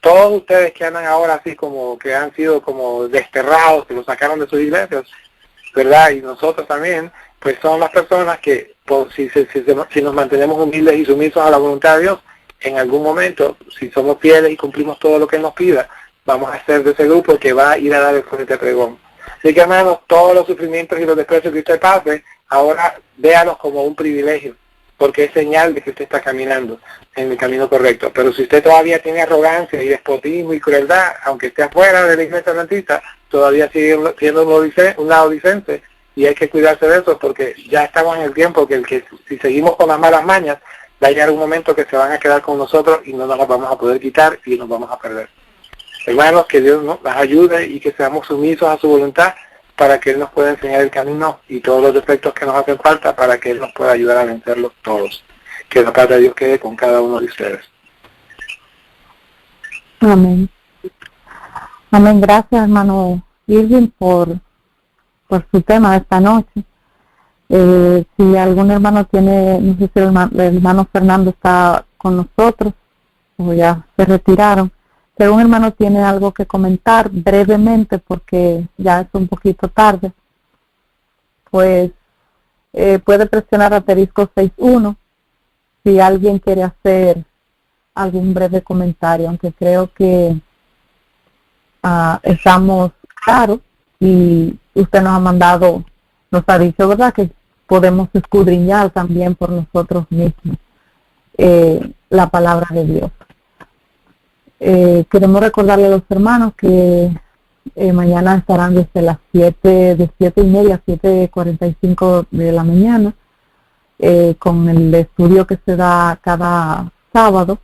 [SPEAKER 2] Todos ustedes que andan ahora así como que han sido como desterrados, que los sacaron de sus iglesias, ¿verdad? Y nosotros también, pues son las personas que si nos mantenemos humildes y sumisos a la voluntad de Dios, en algún momento, si somos fieles y cumplimos todo lo que Él nos pida, vamos a ser de ese grupo que va a ir a dar el fuerte pregón. Así que, hermanos, todos los sufrimientos y los desprecios que usted pase, ahora véalos como un privilegio, porque es señal de que usted está caminando en el camino correcto. Pero si usted todavía tiene arrogancia y despotismo y crueldad, aunque esté afuera de la iglesia adventista, todavía sigue siendo un laodicense, y hay que cuidarse de eso, porque ya estamos en el tiempo que si seguimos con las malas mañas, va a llegar un momento que se van a quedar con nosotros y no nos las vamos a poder quitar y nos vamos a perder. Hermanos, que Dios nos ayude y que seamos sumisos a su voluntad para que Él nos pueda enseñar el camino y todos los defectos que nos hacen falta para que Él nos pueda ayudar a vencerlos todos. Que la paz de Dios quede con cada uno de ustedes.
[SPEAKER 4] Amén. Amén. Gracias, hermano Irving, por su tema de esta noche. Si algún hermano tiene, no sé si el hermano Fernando está con nosotros o ya se retiraron, pero un hermano tiene algo que comentar brevemente porque ya es un poquito tarde, pues puede presionar asterisco 61 si alguien quiere hacer algún breve comentario, aunque creo que estamos claros y usted nos ha dicho, ¿verdad?, que podemos escudriñar también por nosotros mismos la palabra de Dios. Queremos recordarle a los hermanos que mañana estarán desde las 7 y media a 7:45 de la mañana con el estudio que se da cada sábado,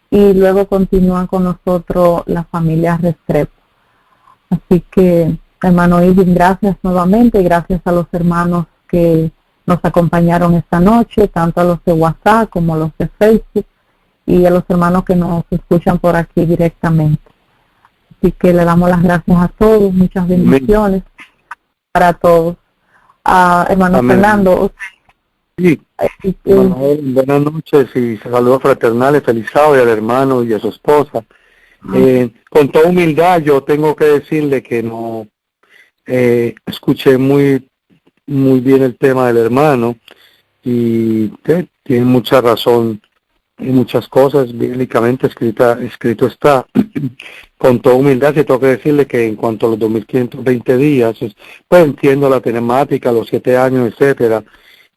[SPEAKER 4] y luego continúan con nosotros la familia Restrepo. Así que, hermano Irving, gracias nuevamente, y gracias a los hermanos que nos acompañaron esta noche, tanto a los de WhatsApp como a los de Facebook, y a los hermanos que nos escuchan por aquí directamente. Así que le damos las gracias a todos, muchas bendiciones para todos. Hermano Amén. Fernando.
[SPEAKER 5] Sí, Manuel, buenas noches y saludos fraternales, feliz sábado al hermano y a su esposa. Con toda humildad yo tengo que decirle que no escuché muy bien el tema del hermano y tiene mucha razón en muchas cosas, bíblicamente escrito está. Con toda humildad sí tengo que decirle que en cuanto a los 2520 días, pues entiendo la temática, los 7 años, etcétera,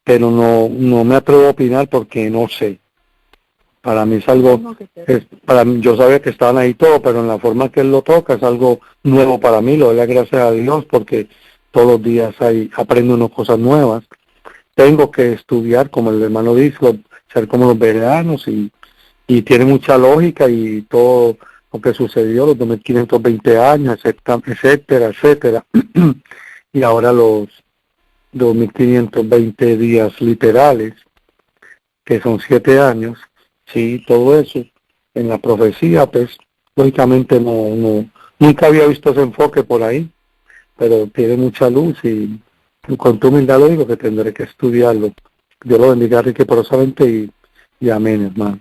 [SPEAKER 5] pero no me atrevo a opinar porque no sé. Para mí es algo, yo sabía que estaban ahí todo, pero en la forma que él lo toca es algo nuevo para mí. Lo doy las gracias a Dios porque todos los días aprendo unas cosas nuevas. Tengo que estudiar, como el hermano dice, ser como los veranos y tiene mucha lógica, y todo lo que sucedió, los 2520 años, etcétera, y ahora los 2520 días literales, que son 7 años, sí, todo eso en la profecía, pues lógicamente nunca había visto ese enfoque por ahí, pero tiene mucha luz y con tu humildad lo digo que tendré que estudiarlo. Dios lo bendiga rico y poderosamente y amén, hermano.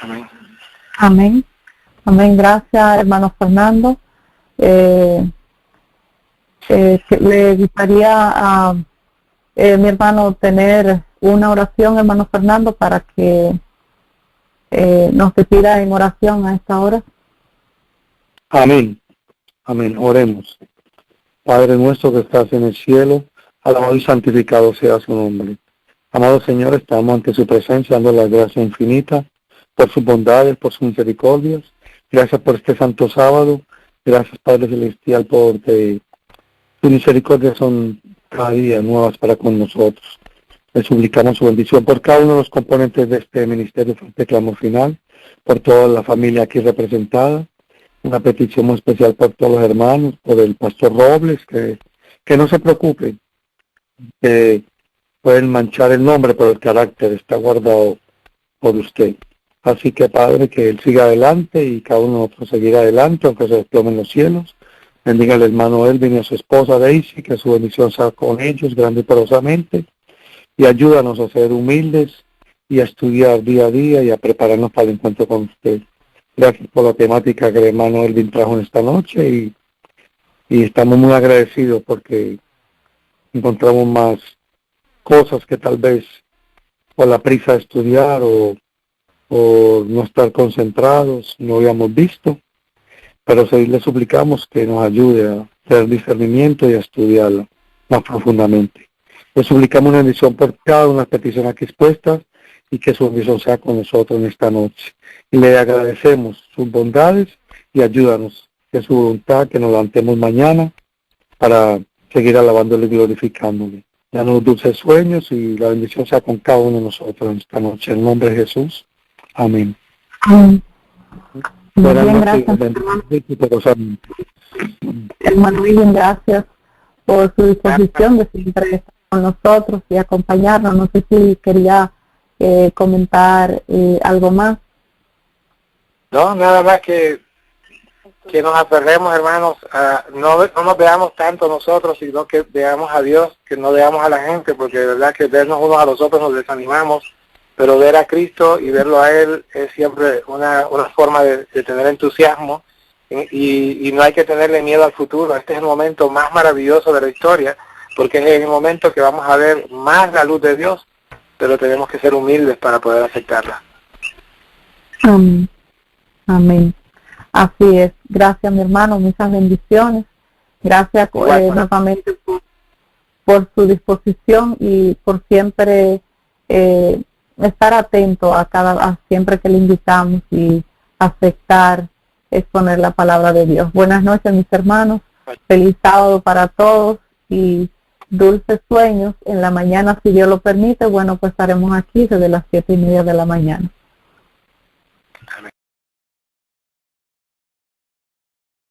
[SPEAKER 2] Amén.
[SPEAKER 4] Amén. Amén. Gracias, hermano Fernando. Le gustaría a mi hermano tener una oración, hermano Fernando, para que nos pida en oración a esta hora.
[SPEAKER 5] Amén. Amén. Oremos. Padre nuestro que estás en el cielo, alabado y santificado sea su nombre. Amado Señor, estamos ante su presencia, dando la gracia infinita por sus bondades, por sus misericordias. Gracias por este santo sábado. Gracias, Padre Celestial, porque tus misericordias son cada día nuevas para con nosotros. Le suplicamos su bendición por cada uno de los componentes de este ministerio Fuerte Clamor Final, por toda la familia aquí representada. Una petición muy especial por todos los hermanos, por el pastor Robles, que no se preocupe, que pueden manchar el nombre, pero el carácter está guardado por usted. Así que, Padre, que él siga adelante y cada uno de nosotros seguirá adelante, aunque se desplomen los cielos. Bendiga al hermano Elvin y a su esposa Daisy, que su bendición sea con ellos grande y poderosamente. Y ayúdanos a ser humildes y a estudiar día a día y a prepararnos para el encuentro con usted. Gracias por la temática que el hermano Elvin trajo en esta noche y estamos muy agradecidos porque encontramos más cosas que tal vez por la prisa de estudiar o no estar concentrados no habíamos visto, pero sí le suplicamos que nos ayude a tener discernimiento y a estudiarla más profundamente. Le suplicamos una bendición por cada una de las peticiones aquí expuestas y que su bendición sea con nosotros en esta noche. Y le agradecemos sus bondades y ayúdanos, que su voluntad, que nos levantemos mañana para seguir alabándole y glorificándole. Danos dulces sueños y la bendición sea con cada uno de nosotros en esta noche. En el nombre de Jesús. Amén.
[SPEAKER 4] Amén.
[SPEAKER 5] Buenas
[SPEAKER 4] Bien,
[SPEAKER 5] noches.
[SPEAKER 4] Hermano William, gracias por su disposición de siempre estar con nosotros y acompañarnos. No sé si quería comentar algo más.
[SPEAKER 2] No, nada más que que nos aferremos, hermanos, no nos veamos tanto nosotros, sino que veamos a Dios, que no veamos a la gente, porque de verdad que vernos unos a los otros nos desanimamos, pero ver a Cristo y verlo a Él es siempre una forma de tener entusiasmo, y no hay que tenerle miedo al futuro. Este es el momento más maravilloso de la historia, porque es el momento que vamos a ver más la luz de Dios, pero tenemos que ser humildes para poder aceptarla.
[SPEAKER 4] Amén. Amén. Así es. Gracias, mi hermano. Muchas bendiciones. Gracias nuevamente por su disposición y por siempre estar atento a siempre que le invitamos y aceptar exponer la palabra de Dios. Buenas noches, mis hermanos. Feliz sábado para todos y dulces sueños. En la mañana, si Dios lo permite, bueno, pues estaremos aquí desde las 7:30 de la mañana.